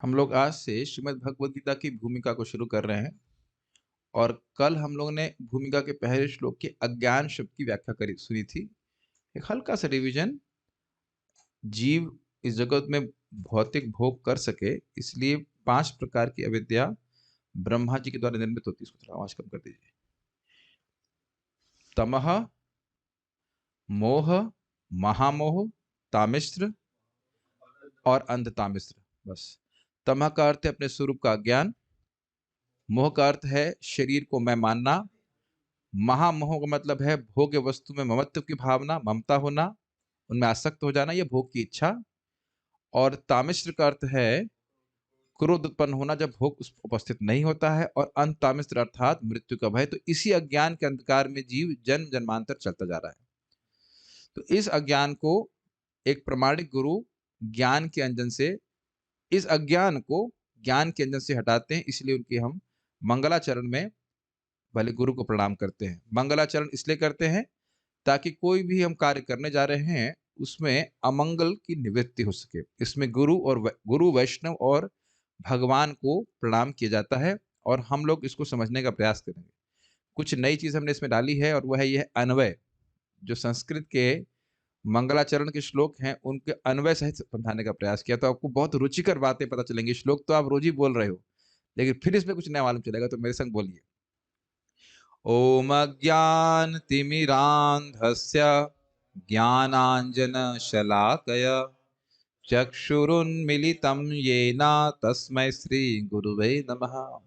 हम लोग आज से श्रीमद् भगवद गीता की भूमिका को शुरू कर रहे हैं और कल हम लोग ने भूमिका के पहले श्लोक के अज्ञान शब्द की व्याख्या करी सुनी थी। एक हल्का सा रिवीजन। जीव इस जगत में भौतिक भोग कर सके इसलिए 5 प्रकार की अविद्या ब्रह्मा जी के द्वारा निर्मित होती है। इसको थोड़ा आवाज कम कर दीजिए। तमह, मोह, महामोह, तामिश्र और अंधतामिश्र। बस। तमह का अर्थ है अपने स्वरूप का अज्ञान। मोह का अर्थ है शरीर को मैं मानना। महामोह का मतलब है भोग्य वस्तु में ममत्व की भावना, ममता होना, उनमें आसक्त हो जाना, यह भोग की इच्छा। और तामिश्र का अर्थ है क्रोध उत्पन्न होना जब भोग उपस्थित नहीं होता है। और अंत तामिश्र अर्थात मृत्यु का भय। तो इसी अज्ञान के अंधकार में जीव जन्म जन्मांतर चलता जा रहा है। तो इस अज्ञान को एक प्रामाणिक गुरु ज्ञान के अंजन से, इस अज्ञान को ज्ञान के अंजन से हटाते हैं। इसलिए उनकी हम मंगलाचरण में भले गुरु को प्रणाम करते हैं। मंगलाचरण इसलिए करते हैं ताकि कोई भी हम कार्य करने जा रहे हैं उसमें अमंगल की निवृत्ति हो सके। इसमें गुरु वैष्णव और भगवान को प्रणाम किया जाता है और हम लोग इसको समझने का प्रयास करेंगे। कुछ नई चीज हमने इसमें डाली है और वह है यह अन्वय। जो संस्कृत के मंगलाचरण के श्लोक हैं उनके अन्वय सहित समझाने का प्रयास किया, तो आपको बहुत रुचिकर बातें पता चलेंगी। श्लोक तो आप रोज ही बोल रहे हो लेकिन फिर इसमें कुछ नया मालूम चलेगा, तो मेरे संग बोलिए। ओम अज्ञानतिमिरान्धस्य ज्ञानाञ्जनशलाकया चक्षुरुन्मीलितं येन तस्मै श्री गुरुवे नमः।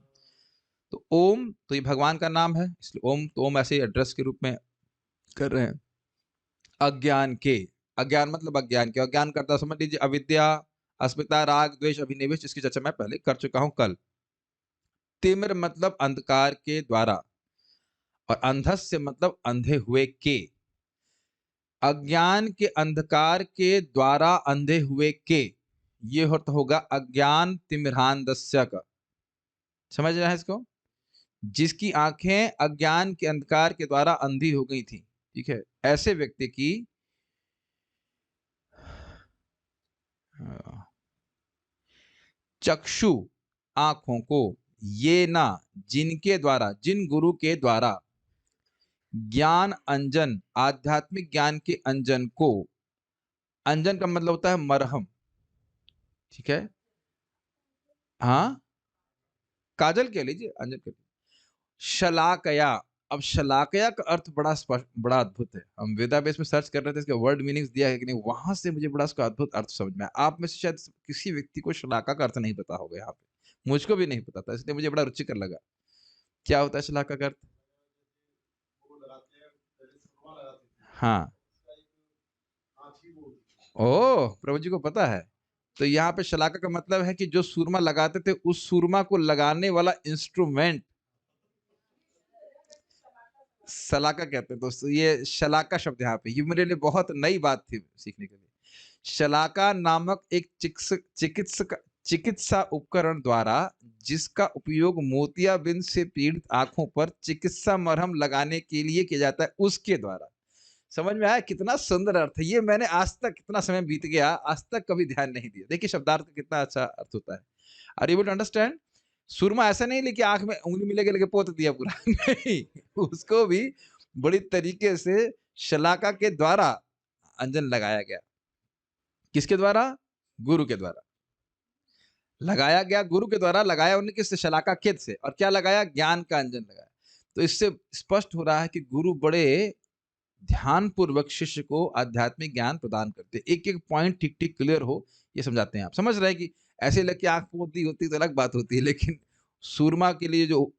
तो ओम तो ये भगवान का नाम है, इसलिए ओम तो ओम ऐसे एड्रेस के रूप में कर रहे हैं। अज्ञान के, अज्ञान मतलब अज्ञान के, अज्ञान करता समझ लीजिए अविद्या, अस्मिता, राग, द्वेष, अभिनिवेश, इसकी चर्चा मैं पहले कर चुका हूं कल। तिमिर मतलब अंधकार के द्वारा और अंधस्य मतलब अंधे हुए के। अज्ञान के अंधकार के द्वारा अंधे हुए के, ये होगा अज्ञान तिमिरांधस्य का। समझ रहे हैं इसको? जिसकी आंखें अज्ञान के अंधकार के द्वारा अंधी हो गई थी, ठीक है, ऐसे व्यक्ति की चक्षु आंखों को, ये ना जिनके द्वारा, जिन गुरु के द्वारा ज्ञान अंजन, आध्यात्मिक ज्ञान के अंजन को, अंजन का मतलब होता है मरहम, ठीक है, हाँ काजल कह लीजिए, अंजन कह लीजिए। शलाकया, अब शलाकया का अर्थ बड़ा स्पष्ट, बड़ा अद्भुत है। हम वेदाबेस में सर्च कर रहे थे, इसके वर्ड मीनिंग्स दिया है कि नहीं, वहां से मुझे बड़ा उसका अद्भुत अर्थ समझ में आया। आप में से शायद किसी व्यक्ति को शलाका का अर्थ नहीं पता होगा, यहाँ पे मुझको भी नहीं पता था, इसलिए मुझे बड़ा रुचिकर लगा। क्या होता है शलाका का अर्थ? हाँ, ओ प्रभु जी को पता है। तो यहाँ पे शलाका का मतलब है कि जो सूरमा लगाते थे उस सूरमा को लगाने वाला इंस्ट्रूमेंट शलाका कहते हैं दोस्तों। ये शलाका शब्द यहाँ पे, ये मेरे लिए बहुत नई बात थी सीखने के लिए। शलाका नामक एक चिकित्सा उपकरण द्वारा जिसका उपयोग मोतियाबिंद से पीड़ित आंखों पर चिकित्सा मरहम लगाने के लिए किया जाता है, उसके द्वारा। समझ में आया? कितना सुंदर अर्थ है ये। मैंने आज तक, कितना समय बीत गया, आज तक कभी ध्यान नहीं दिया। देखिए शब्दार्थ का कितना अच्छा अर्थ होता है। Are you able to understand? सुरमा ऐसा नहीं लेके आंख में उंगली मिले के लेके पोत दिया पूरा नहीं, उसको भी बड़ी तरीके से शलाका के द्वारा अंजन लगाया गया। किसके द्वारा? गुरु के द्वारा लगाया गया। गुरु के द्वारा लगाया उन्होंने, किससे? शलाका खेत से। और क्या लगाया? ज्ञान का अंजन लगाया। तो इससे स्पष्ट हो रहा है कि गुरु बड़े ध्यान पूर्वक शिष्य को आध्यात्मिक ज्ञान प्रदान करते, एक एक पॉइंट ठीक ठीक क्लियर हो, ये समझाते हैं। आप समझ रहे हैं कि ऐसे लग के आंख पोती होती तो अलग बात होती है, लेकिन सूरमा के लिए जो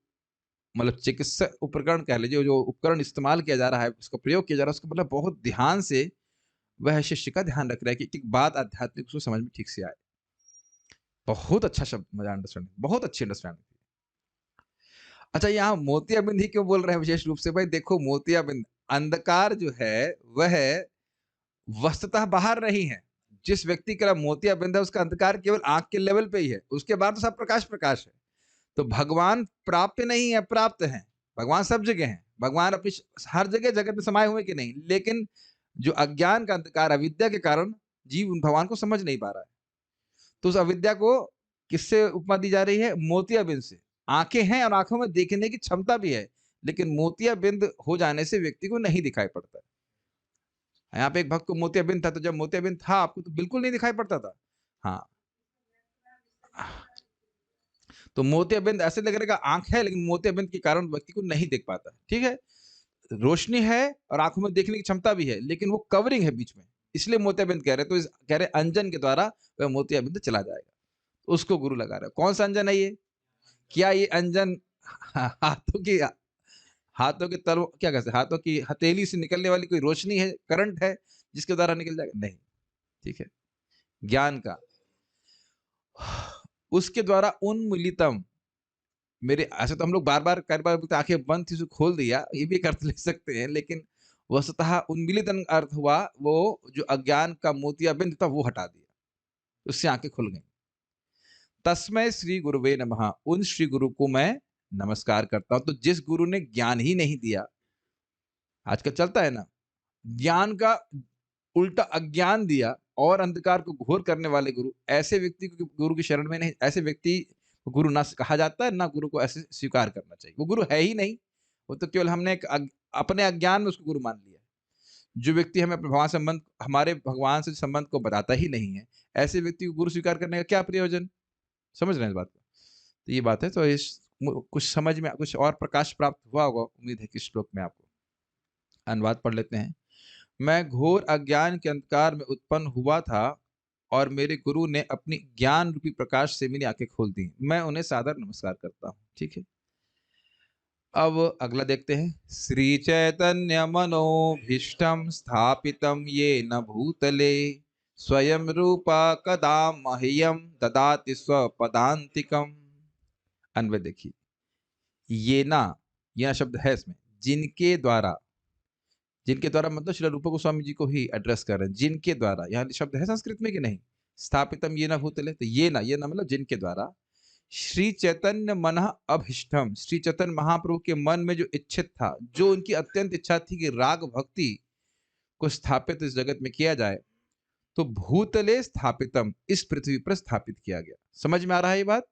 मतलब चिकित्सा उपकरण कह लीजिए, जो उपकरण इस्तेमाल किया जा रहा है, उसका प्रयोग किया जा रहा है, उसका मतलब बहुत ध्यान से वह शिष्य का ध्यान रख रहा है कि एक बात आध्यात्मिक उसको समझ में ठीक से आए। बहुत अच्छा शब्द, मजा अंडरस्टैंडिंग, बहुत अच्छी अंडरस्टैंडिंग। अच्छा, यहाँ मोतियाबिंद ही क्यों बोल रहे हैं विशेष रूप से? भाई देखो, मोतियाबिंद, अंधकार जो है वह वस्तुतः बाहर नहीं है। जिस व्यक्ति का मोतियाबिंद है उसका अंधकार केवल आंख के लेवल पे ही है, उसके बाद तो सब प्रकाश प्रकाश है। तो भगवान प्राप्य नहीं है, प्राप्त है। भगवान सब जगह है, भगवान अपनी हर जगह जगत में समाये हुए कि नहीं, लेकिन जो अज्ञान का अंधकार, अविद्या के कारण जीव उन भगवान को समझ नहीं पा रहा है। तो उस अविद्या को किससे उपमा दी जा रही है? मोतियाबिंद से। आंखें हैं और आंखों में देखने की क्षमता भी है, लेकिन मोतियाबिंद हो जाने से व्यक्ति को नहीं दिखाई पड़ता। यहाँ पे एक भक्त को मोतियाबिंद था, तो जब मोतियाबिंद था आपको तो बिल्कुल नहीं दिखाई पड़ता था। हाँ, तो मोतियाबिंद ऐसे लग रहेगा आंख है, लेकिन मोतियाबिंद के कारण व्यक्ति को नहीं देख पाता। ठीक है, रोशनी है और आंखों में देखने की क्षमता भी है, लेकिन वो कवरिंग है बीच में, इसलिए मोतियाबिंद कह रहे हैं। तो कह रहे अंजन के द्वारा वह मोतियाबिंद चला जाएगा, तो उसको गुरु लगा रहे हैं। कौन सा अंजन है ये? क्या ये अंजन हाथों की हाथों के तल क्या कहते हैं, हाथों की हथेली से निकलने वाली कोई रोशनी है, करंट है जिसके द्वारा निकल जाएगा? नहीं। ठीक है, ज्ञान का उसके द्वारा उन्मूलितम। मेरे ऐसे तो हम लोग बार-बार कई बार बोलते आँखें बंद थी, उसे खोल दिया, ये भी एक अर्थ ले सकते हैं, लेकिन वस्तुतः उन्मीलितन अर्थ हुआ वो जो अज्ञान का मोतियाबिंद था वो हटा दिया, उससे आँखें खुल गई। तस्मै श्री गुरुवे नमः, उन श्री गुरु को मैं नमस्कार करता हूँ। तो जिस गुरु ने ज्ञान ही नहीं दिया, आजकल चलता है ना, ज्ञान का उल्टा अज्ञान दिया और अंधकार को घोर करने वाले गुरु, ऐसे व्यक्ति को गुरु की शरण में नहीं, ऐसे व्यक्ति को गुरु ना कहा जाता है, ना गुरु को ऐसे स्वीकार करना चाहिए। वो गुरु है ही नहीं, वो तो केवल हमने एक अपने अज्ञान में उसको गुरु मान लिया है। जो व्यक्ति हमें अपने भगवान संबंध हमारे भगवान से संबंध को बताता ही नहीं है, ऐसे व्यक्ति को गुरु स्वीकार करने का क्या प्रयोजन? समझ रहे हैं इस बात को? तो ये बात है, तो इस कुछ समझ में कुछ और प्रकाश प्राप्त हुआ होगा, उम्मीद है कि श्लोक में आपको। अनुवाद पढ़ लेते हैं। मैं घोर अज्ञान के अंधकार में उत्पन्न हुआ था और मेरे गुरु ने अपनी ज्ञान रूपी प्रकाश से मेरी आंखें खोल दी। मैं उन्हें सादर नमस्कार करता हूँ। ठीक है, अब अगला देखते हैं। श्री चैतन्य मनोभीष्टम स्थापितम ये न भूतले स्वयं रूपा कदा मह्यम ददाति स्वपदान्तिकम। अन्वय देखिए, ये ना, यह शब्द है इसमें, जिनके द्वारा, जिनके द्वारा मतलब श्री रूप गोस्वामी जी को ही एड्रेस कर रहे हैं। जिनके द्वारा, यहाँ शब्द है संस्कृत में कि नहीं? स्थापितम ये ना भूतले, तो ये ना मतलब जिनके द्वारा श्री चैतन्य मन अभिष्टम, श्री चैतन्य महाप्रभु के मन में जो इच्छित था, जो उनकी अत्यंत इच्छा थी कि राग भक्ति को स्थापित इस जगत में किया जाए, तो भूतले स्थापितम, इस पृथ्वी पर स्थापित किया गया। समझ में आ रहा है ये बात?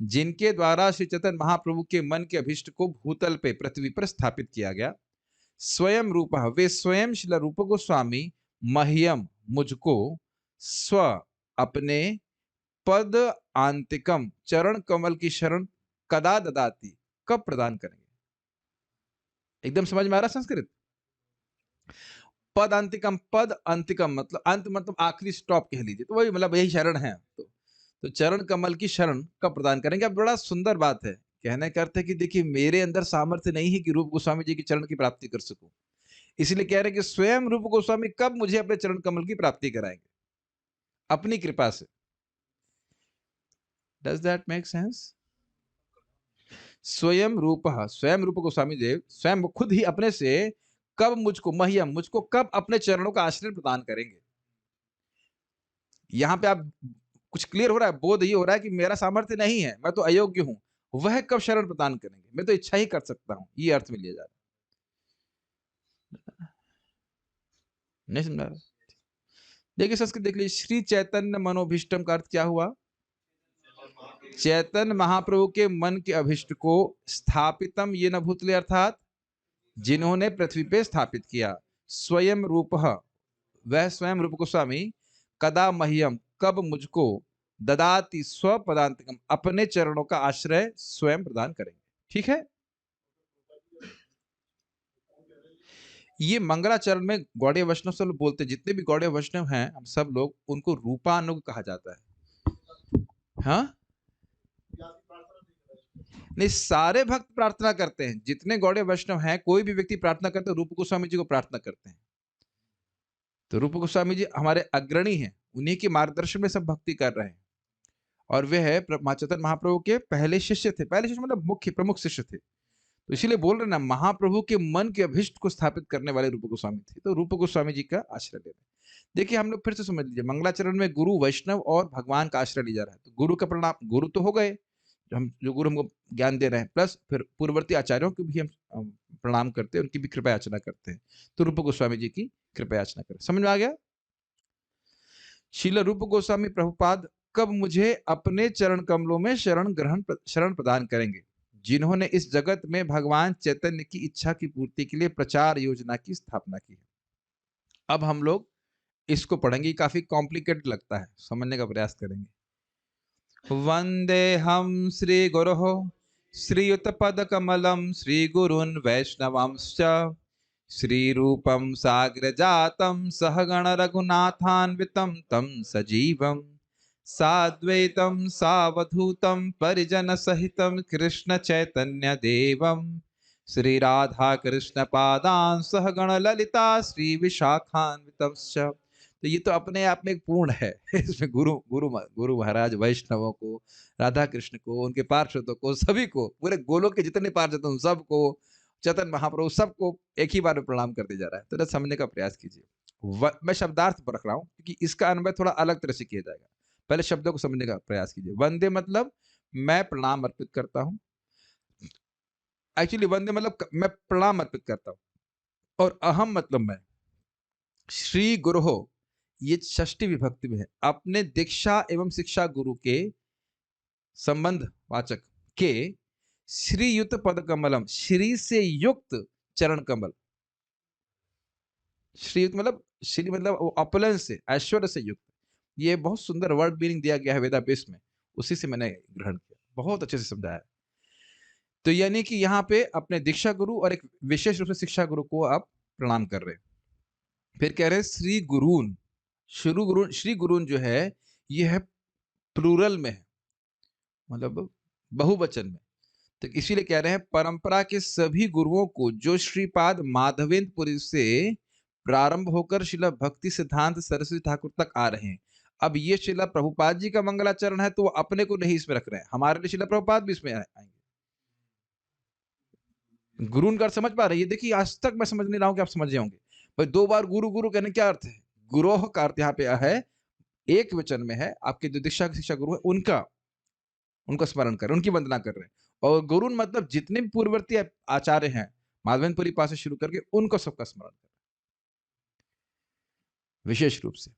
जिनके द्वारा श्री चैतन्य महाप्रभु के मन के अभिष्ट को भूतल पे, पृथ्वी पर स्थापित किया गया। स्वयं रूप, वे स्वयं श्रील रूप गोस्वामी मह्यम, मुझको, स्व, अपने, पद आंतिकम, चरण कमल की शरण, कदा ददाती, कब प्रदान करेंगे? एकदम समझ में आ रहा संस्कृत? पद अंतिकम, पद अंतिकम मतलब अंत मतलब आखिरी स्टॉप कह लीजिए, तो वही मतलब यही शरण है। तो चरण कमल की शरण कब प्रदान करेंगे? अब बड़ा सुंदर बात है। कहने का अर्थ है कि देखिए मेरे अंदर सामर्थ्य नहीं है कि रूप गोस्वामी जी की चरण की प्राप्ति कर सकूं, इसलिए कह रहे हैं कि स्वयं रूप गोस्वामी कब मुझे अपने चरण कमल की प्राप्ति कराएंगे? अपनी कृपा से। Does that make sense? स्वयं रूप गोस्वामी देव स्वयं खुद ही अपने से कब मुझको, मह्यम, मुझको कब अपने चरणों का आश्रय प्रदान करेंगे? यहां पे आप कुछ क्लियर हो रहा है, बोध ये हो रहा है कि मेरा सामर्थ्य नहीं है, मैं तो अयोग्य हूं। वह कब शरण प्रदान करेंगे? मैं तो इच्छा ही कर सकता हूं, ये अर्थ में लिया जा रहा है। नहीं समझा रहा? देखिए संस्कृत देख लीजिए, श्री चैतन्य मनोभीष्टम का अर्थ क्या हुआ? चैतन्य महाप्रभु के मन के अभिष्ट को स्थापितम ये न भूतले, अर्थात जिन्होंने पृथ्वी पे स्थापित किया। स्वयं रूप, वह स्वयं रूप गोस्वामी, कदा मह्यम, कब मुझको, ददाति स्वपदांतिकम, अपने चरणों का आश्रय स्वयं प्रदान करेंगे। ठीक है, ये मंगलाचरण में गौड़ीय वैष्णव सब बोलते हैं, जितने भी गौड़ीय वैष्णव हैं हम सब लोग, उनको रूपानुग कहा जाता है। हाँ, नहीं, सारे भक्त प्रार्थना करते हैं, जितने गौड़ीय वैष्णव हैं, कोई भी व्यक्ति प्रार्थना करते हैं, रूप गोस्वामी जी को प्रार्थना करते हैं। तो रूप गोस्वामी जी हमारे अग्रणी हैं, उन्हीं के मार्गदर्शन में सब भक्ति कर रहे हैं, और वे है चैतन्य महाप्रभु के पहले शिष्य थे। पहले शिष्य मतलब मुख्य प्रमुख शिष्य थे, तो इसीलिए बोल रहे ना, महाप्रभु के मन के अभिष्ट को स्थापित करने वाले रूप गोस्वामी थे, तो रूप गोस्वामी जी का आश्रय ले रहे। देखिए हम लोग फिर से समझ लीजिए, मंगलाचरण में गुरु, वैष्णव और भगवान का आश्रय लिया जा रहा है। तो गुरु का प्रणाम, गुरु तो हो गए जो गुरु हमको ज्ञान दे रहे हैं, प्लस फिर पूर्ववर्ती आचार्यों को भी हम प्रणाम करते हैं, उनकी भी कृपा याचना करते हैं। तो रूप गोस्वामी जी की कृपा याचना करें। समझ में आ गया? श्रील रूप गोस्वामी प्रभुपाद कब मुझे अपने चरण कमलों में शरण प्रदान करेंगे, जिन्होंने इस जगत में भगवान चैतन्य की इच्छा की पूर्ति के लिए प्रचार योजना की स्थापना की है। अब हम लोग इसको पढ़ेंगे, काफी कॉम्प्लिकेटेड लगता है, समझने का प्रयास करेंगे। वंदे हम श्री गुरु श्रीयुत पद कमलम श्री गुरुन् वैष्णवंश्च श्री रूपम साग्र जातम सहगण रघुनाथान्वितम तम सजीवम साद्वैतम सावधूतम परिजन सहितम कृष्ण चैतन्य देवम श्री राधा कृष्ण पादान सहगण ललिता श्री विशाखान्वितश्च। तो ये तो अपने आप में एक पूर्ण है। इसमें गुरु महाराज वैष्णवों को, राधा कृष्ण को, उनके पार्षदों को, सभी को, पूरे गोलोक के जितने पार्षद हैं सबको, चैतन्य महाप्रभु सबको एक ही बार में प्रणाम करते जा रहा है। तो समझने का प्रयास कीजिए। मैं शब्दार्थ पर रख रहा हूँ क्योंकि इसका अन्वय थोड़ा अलग तरह से किया जाएगा। पहले शब्दों को समझने का प्रयास कीजिए। वंदे मतलब मैं प्रणाम अर्पित करता हूँ। एक्चुअली वंदे मतलब मैं प्रणाम अर्पित करता हूँ, और अहम मतलब मैं। श्री गुरु हो, ये षष्ठी विभक्ति में है। अपने दीक्षा एवं शिक्षा गुरु के संबंध वाचक के श्री युक्त पद कमलम, श्री से युक्त चरण कमल। श्री युक्त मतलब, श्री मतलब ऑपुलेंस से, ऐश्वर्य से युक्त। ये बहुत सुंदर वर्ड मीनिंग दिया गया है वेदापेश में, उसी से मैंने ग्रहण किया, बहुत अच्छे से समझाया। तो यानी कि यहाँ पे अपने दीक्षा गुरु और एक विशेष रूप से शिक्षा गुरु को आप प्रणाम कर रहे हैं। फिर कह रहे हैं श्री गुरुन। श्री गुरुन जो है ये है प्लूरल में है, मतलब बहुवचन में। तो इसीलिए कह रहे हैं परंपरा के सभी गुरुओं को जो श्रीपाद माधवेंद्रपुरी से प्रारंभ होकर शिला भक्ति सिद्धांत सरस्वती ठाकुर तक आ रहे हैं। अब ये शिला प्रभुपाद जी का मंगलाचरण है, तो वो अपने को नहीं इसमें रख रहे हैं, हमारे लिए शिला प्रभुपाद भी इसमें आएंगे। गुरु का समझ पा रहे हैं? देखिए आज तक मैं समझ नहीं रहा हूं कि आप समझ जाओगे भाई। दो बार गुरु गुरु कहने क्या अर्थ है? गुरोह का अर्थ यहाँ पे है, एक वचन में है, आपके जो दीक्षा शिक्षा गुरु है उनका स्मरण कर रहे हैं, उनकी वंदना कर रहे हैं। और गुरु मतलब जितने भी पूर्ववर्ती आचार्य हैं माधवेंद्रपुरी पास से शुरू करके, उनको सबका स्मरण कर रहे हैं विशेष रूप से।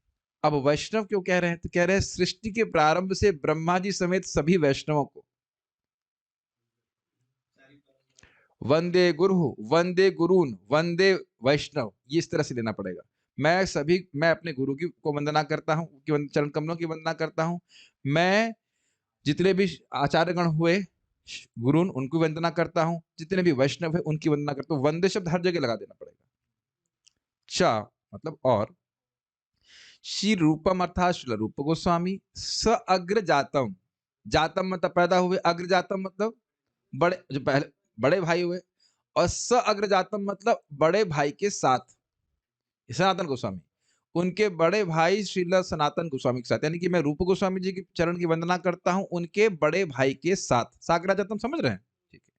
अब वैष्णव क्यों कह रहे हैं? तो कह रहे हैं सृष्टि के प्रारंभ से ब्रह्मा जी समेत सभी वैष्णवों को वंदे गुरु, वंदे गुरुन, वंदे वैष्णव, ये इस तरह से लेना पड़ेगा। मैं अपने गुरु की को वंदना करता हूँ, चरण कमलों की वंदना करता हूँ। मैं जितने भी आचार्यगण हुए गुरुन, उनको वंदना करता हूँ। जितने भी वैष्णव है उनकी वंदना करता हूँ। वंदे शब्द हर जगह लगा देना पड़ेगा। चा मतलब और, श्री रूपम अर्थात श्री रूप गोस्वामी, स अग्र जातम, जातम मतलब पैदा हुए, अग्र जातम मतलब बड़े, जो पहले बड़े भाई हुए, और स अग्र जातम मतलब बड़े भाई के साथ सनातन गोस्वामी, उनके बड़े भाई श्रील सनातन गोस्वामी के साथ। यानी कि मैं रूप गोस्वामी जी के चरण की वंदना करता हूं उनके बड़े भाई के साथ। साग्र जातम समझ रहे हैं? ठीक है।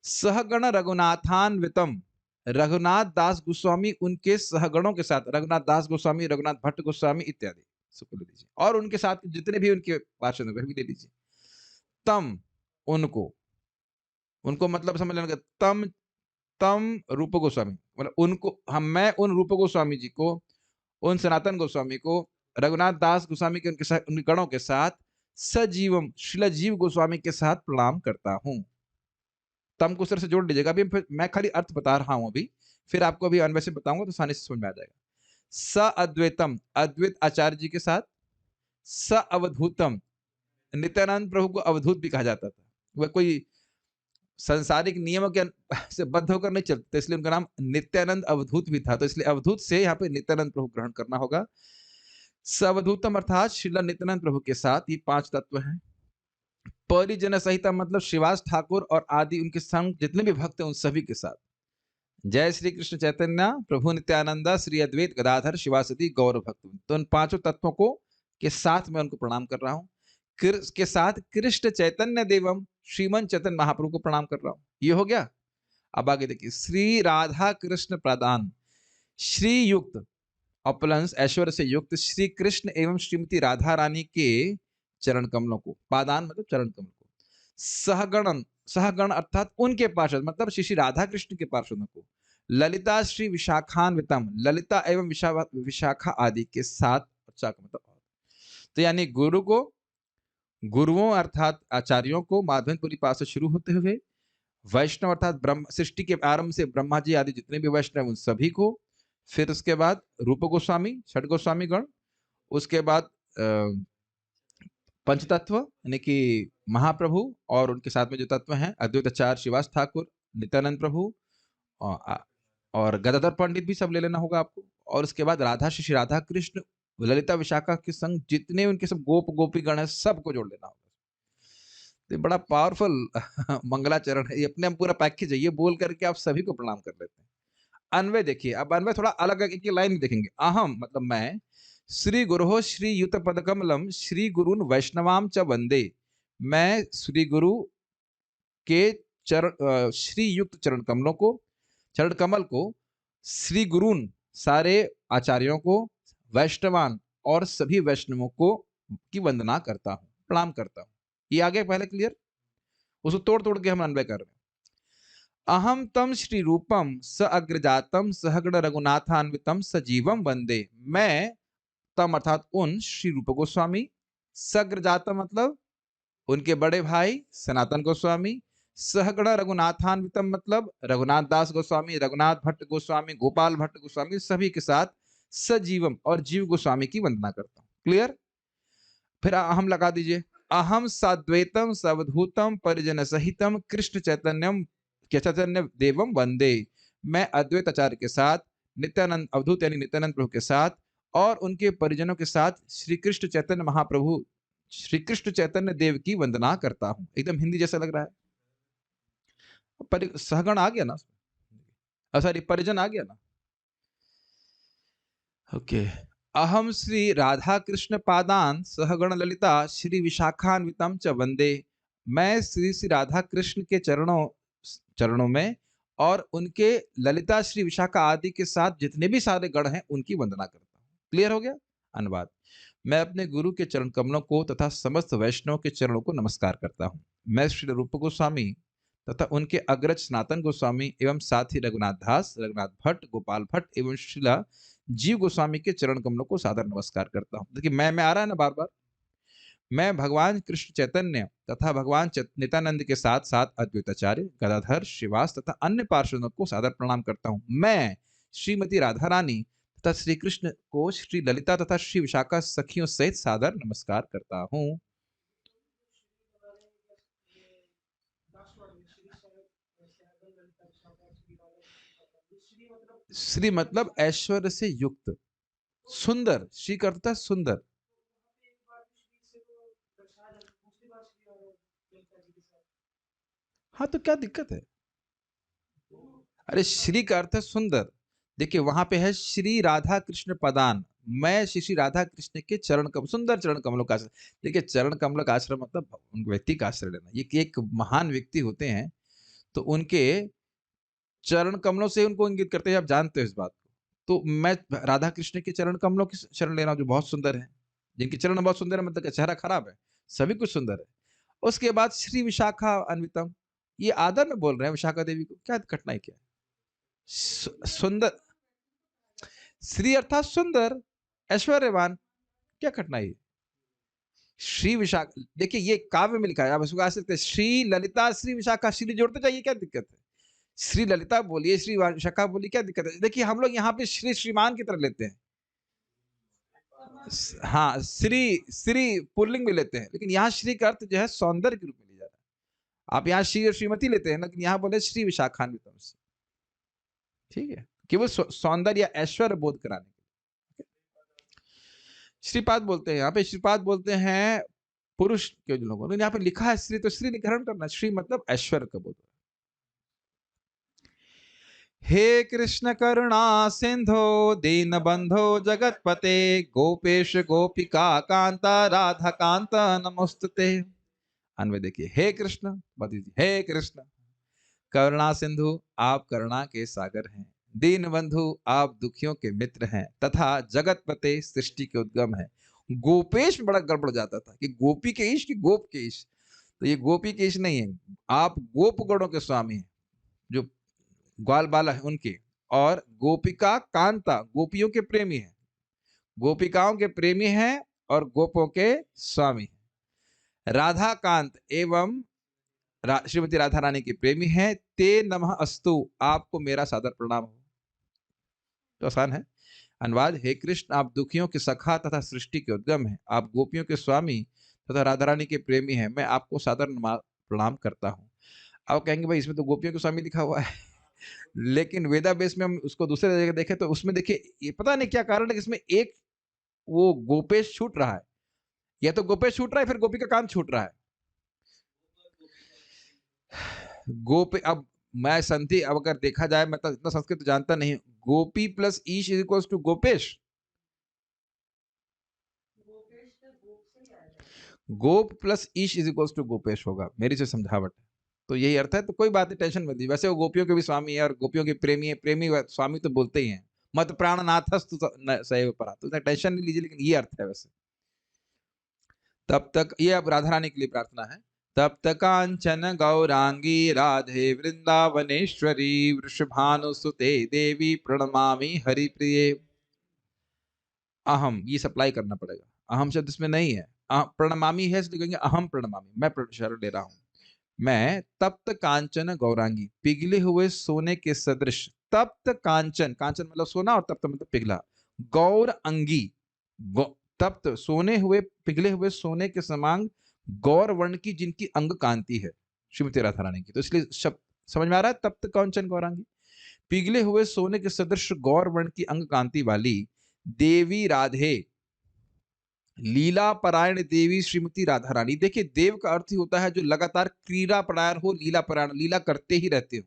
सहगण रघुनाथान्वितम, रघुनाथ दास गोस्वामी उनके सहगणों के साथ, रघुनाथ दास गोस्वामी, रघुनाथ भट्ट गोस्वामी इत्यादि सबको ले लीजिए, और उनके साथ जितने भी उनके पार्षद भी ले लीजिए। तम उनको, उनको मतलब समझ लेना, तम रूप गोस्वामी मतलब उनको, मैं उन रूप गोस्वामी जी को, उन सनातन गोस्वामी को, रघुनाथ दास गोस्वामी के उनके साथ, उनके गणों के साथ, सजीवम शिलाजीव गोस्वामी के साथ प्रणाम करता हूं। तम को सर से जोड़ लीजिएगा। अभी मैं खाली अर्थ बता रहा हूं, अभी फिर आपको अभी अन्वय से बताऊंगा तो आसानी से समझ में आ जाएगा। स अद्वैतम, अद्वैत आचार्य जी के साथ। स अवधूतम, नित्यानंद प्रभु को अवधूत भी कहा जाता था। वह कोई सांसारिक नियमों के से बद्ध होकर नहीं चलते, इसलिए उनका नाम नित्यानंद अवधूत भी था। तो इसलिए अवधूत से यहाँ पे नित्यानंद प्रभु ग्रहण करना होगा। सवधूतम अर्थात श्रील नित्यानंद प्रभु के साथ, ये 5 तत्व हैं। परिजन सहित मतलब श्रीवास ठाकुर और आदि उनके संग जितने भी भक्त हैं उन सभी के साथ। जय श्री कृष्ण चैतन्य प्रभु नित्यानंदा श्री अद्वैत गदाधर शिवासती गौर भक्त। तो उन 5 तत्वों को के साथ मैं उनको प्रणाम कर रहा हूँ। के साथ कृष्ण चैतन्य देवम श्रीमन चैतन्य महाप्रभु को प्रणाम कर रहा हूं। ये हो गया। अब आगे देखिए, श्री राधा कृष्ण प्रदान, श्री युक्त ऑपुलेंस ऐश्वर्य से युक्त श्री कृष्ण एवं श्रीमती राधा रानी के चरण कमलों को, पादान मतलब चरण कमल को, सहगण अर्थात उनके पार्षद मतलब श्री राधा कृष्ण के पार्षदों को, ललिता श्री विशाखान्वितम, ललिता एवं विशाखा आदि के साथ, मतलब तो यानी गुरु को, गुरुओं अर्थात आचार्यों को माधवेंद्रपुरी पास से शुरू होते हुए वैष्णव अर्थात ब्रह्म सृष्टि के आरंभ से ब्रह्मा जी आदि जितने भी वैष्णव उन सभी को, फिर उसके बाद रूप गोस्वामी, षट गोस्वामी गण, उसके बाद पंचतत्व यानी कि महाप्रभु और उनके साथ में जो तत्व हैं अद्वैताचार्य श्रीवास ठाकुर, नित्यानंद प्रभु और गदाधर पंडित भी सब ले लेना होगा आपको। और उसके बाद राधा श्री राधा कृष्ण, ललिता विशाखा के संग जितने उनके सब गोप गोपी गण है सबको जोड़ लेना होगा। तो बड़ा पावरफुल मंगलाचरण है ये, अपने हम पूरा पैकेज है ये बोल करके आप सभी को प्रणाम कर लेते हैं। अन्वय देखिए, अब अन्वय थोड़ा अलग है, एक लाइन देखेंगे। अहम मतलब मैं, श्री गुरुः श्री युत पदकमलम श्री गुरुन वैष्णवाम च वंदे, मैं श्री गुरु के चरण श्री युक्त चरण कमलों को, चरण कमल को, श्री गुरुन सारे आचार्यों को, वैष्णवान और सभी वैष्णवों को की वंदना करता हूँ, प्रणाम करता हूँ। ये आगे पहले क्लियर, उसको तोड़ तोड़ के हम अन्वय कर रहे हैं। अहम तम श्री रूपम स अग्रजातम सहगण रघुनाथान्वितम सजीवम वंदे, मैं तम अर्थात उन श्री रूप गोस्वामी, सग्रजातम मतलब उनके बड़े भाई सनातन गोस्वामी, सहगण रघुनाथान्वितम मतलब रघुनाथ दास गोस्वामी, रघुनाथ भट्ट गोस्वामी, गोपाल भट्ट गोस्वामी, सभी के साथ सजीवम और जीव गोस्वामी की वंदना करता हूं। क्लियर? फिर अहम लगा दीजिए। अहम साद्वैतम सवधूतम परिजन सहितम कृष्ण चैतन्यम के चैतन्य देवम वंदे, मैं अद्वैत आचार्य के साथ, नित्यानंद अवधूत यानी नित्यानंद प्रभु के साथ और उनके परिजनों के साथ श्री कृष्ण चैतन्य महाप्रभु श्री कृष्ण चैतन्य देव की वंदना करता हूं। एकदम हिंदी जैसा लग रहा है। सहगण आ गया ना, सॉरी परिजन आ गया ना। ओके। अहम श्री राधा कृष्ण पादान सहगण ललिता श्री विशाखान्वितम च वंदे, मैं श्री श्री राधा कृष्ण के चरणों में और उनके ललिता श्री विशाखा आदि के साथ जितने भी सारे गण हैं उनकी वंदना करता हूँ। क्लियर हो गया? अनुवाद। मैं अपने गुरु के चरण कमलों को तथा समस्त वैष्णव के चरणों को नमस्कार करता हूँ। मैं श्री रूप गोस्वामी तथा उनके अग्रज सनातन गोस्वामी एवं साथ ही रघुनाथ दास, रघुनाथ भट्ट, गोपाल भट्ट एवं श्रीला जीव गोस्वामी के चरण कमलों को सादर नमस्कार करता हूँ। देखिए मैं आ रहा है ना बार बार। मैं भगवान कृष्ण चैतन्य तथा भगवान नित्यानंद के साथ साथ अद्वैताचार्य, गदाधर, श्रीवास तथा अन्य पार्षदों को सादर प्रणाम करता हूँ। मैं श्रीमती राधा रानी तथा श्री कृष्ण को श्री ललिता तथा श्री विशाखा सखियों सहित सादर नमस्कार करता हूँ। श्री मतलब ऐश्वर्य से युक्त, सुंदर, श्री करता सुंदर। हाँ तो क्या दिक्कत है? अरे श्री का अर्थ है सुंदर। देखिए वहां पे है श्री राधा कृष्ण पदान, मैं श्री श्री राधा कृष्ण के चरण कमल, सुंदर चरण कमलों का आश्रय। देखिए चरण कमलों का आश्रय मतलब उन व्यक्ति का आश्रय लेना। ये एक महान व्यक्ति होते हैं तो उनके चरण कमलों से उनको इंगित करते हैं, आप जानते हो इस बात को। तो मैं राधा कृष्ण के चरण कमलों की शरण ले रहा हूं जो बहुत सुंदर है, जिनके चरण बहुत सुंदर है, मतलब चेहरा खराब है, सभी कुछ सुंदर है। उसके बाद श्री विशाखा अन्वितम, ये आदर में बोल रहे हैं विशाखा देवी को, क्या कठिनाई क्या है? सुंदर, श्री अर्थात सुंदर, ऐश्वर्यवान, क्या कठिनाई है? श्री विशाखा, देखिए ये काव्य में लिखा है, आप इसको आ सकते हैं श्री ललिता श्री विशाखा, श्री जोड़ते जाइए, क्या दिक्कत है? श्री ललिता बोलिए, श्री विशाखा बोलिए, क्या दिक्कत है? देखिए हम लोग यहाँ पे श्री श्रीमान की तरह लेते हैं। हाँ श्री, श्री पुल्लिंग में लेते हैं, लेकिन यहाँ श्री का अर्थ जो है सौंदर्य के रूप में लिया जा रहा है। आप यहाँ श्री और श्रीमती लेते हैं, लेकिन यहाँ बोले श्री विशाखान्वितम से, ठीक है, केवल सौंदर्य या ऐश्वर्य बोध कराने के लिए। श्रीपाद बोलते हैं, यहाँ पे श्रीपाद बोलते हैं पुरुष के जो लोगों ने, यहाँ पे लिखा है श्री, तो श्री ग्रहण करना, श्री मतलब ऐश्वर्य का बोध। हे कृष्ण करुणा सिंधो दीन बंधो जगतपते गोपेश गोपिका कांता राधा कांता नमोस्तुते। अन्वय देखिए, हे कृष्ण, हे कृष्ण करुणा सिंधु, आप करुणा के सागर हैं, दीन बंधु आप दुखियों के मित्र हैं, तथा जगतपते सृष्टि के उद्गम है। गोपेश में बड़ा गड़बड़ जाता था कि गोपी के ईश की गोप के ईश, तो ये गोपी के ईश नहीं है, आप गोप गणों के स्वामी हैं, जो ग्वाल बाला है उनके, और गोपिका कांता गोपियों के प्रेमी हैं, गोपिकाओं के प्रेमी हैं, और गोपों के स्वामी, राधा कांत एवं श्रीमती राधा रानी के प्रेमी हैं। ते नमः अस्तु, आपको मेरा सादर प्रणाम हो। तो आसान है। अनुवाद, हे कृष्ण, आप दुखियों के सखा तथा सृष्टि के उद्गम हैं, आप गोपियों के स्वामी तथा राधा रानी के प्रेमी हैं, मैं आपको सादर प्रणाम करता हूँ। अब कहेंगे भाई इसमें तो गोपियों के स्वामी लिखा हुआ है लेकिन वेदाभ्यास में हम उसको दूसरे जगह देखें तो उसमें देखिए ये पता नहीं क्या कारण है कि इसमें एक वो गोपेश छूट रहा है, या तो गोपेश छूट रहा है फिर गोपी का कांत छूट रहा है। गोपी, अब मैं संधि, अब अगर देखा जाए, मैं तो इतना संस्कृत तो जानता नहीं, Gopi plus Ish is equals to Gopesh, Gop plus Ish is equals to Gopesh होगा, मेरी से समझावट है तो यही अर्थ है। तो कोई बात नहीं, टेंशन मत लीजिए। वैसे वो गोपियों के भी स्वामी है और गोपियों के प्रेमी है, प्रेमी स्वामी तो बोलते ही हैं, मत प्राणनाथस्तु सैव परा, तो टेंशन नहीं लीजिए, लेकिन ये अर्थ है वैसे। तब तक, ये अब राधा रानी के लिए प्रार्थना है। तब तक कांचन गौरांगी राधे वृंदावनेश्वरी वृषभानुसुते देवी प्रणमामि हरिप्रिये। अहम, ये सप्लाई करना पड़ेगा, अहम शब्द इसमें नहीं है, प्रणमामि है इसलिए कहेंगे अहम प्रणमामि, मैं शरण ले रहा हूं। मैं तप्त कांचन गौरांगी, पिघले हुए सोने के सदृश, तप्त कांचन, कांचन मतलब सोना और तप्त मतलब पिघला, गौर अंगी, तप्त सोने हुए, पिघले हुए सोने के समान गौर वर्ण की जिनकी अंग कांति है, श्रीमती राधा रानी की। तो इसलिए शब्द समझ में आ रहा है, तप्त कांचन गौरांगी, पिघले हुए सोने के सदृश गौर वर्ण की अंग कांति वाली देवी राधे, लीला परायण देवी श्रीमती राधा रानी। देखिए देव का अर्थ ही होता है जो लगातार क्रीड़ा परायण हो, लीला परायण, लीला करते ही रहते हो।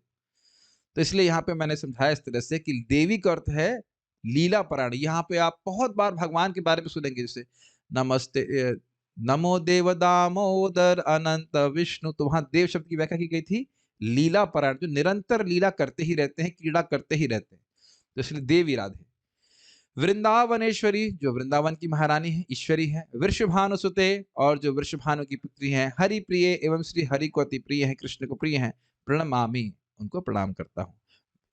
तो इसलिए यहाँ पे मैंने समझाया इस तरह से कि देवी का अर्थ है लीला परायण। यहाँ पे आप बहुत बार भगवान के बारे में सुनेंगे, जैसे नमस्ते नमो देव दामोदर अनंत विष्णु, तो वहां देव शब्द की व्याख्या की गई थी लीला परायण, जो निरंतर लीला करते ही रहते हैं, क्रीड़ा करते ही रहते हैं, तो इसलिए देवी राधे। वृंदावनेश्वरी, जो वृंदावन की महारानी है, ईश्वरी है। वृषभानुसुते, और जो वृषभानु की पुत्री है। हरि प्रिय, एवं श्री हरि को अति प्रिय है, कृष्ण को प्रिय है। प्रणमामि, उनको प्रणाम करता हूँ।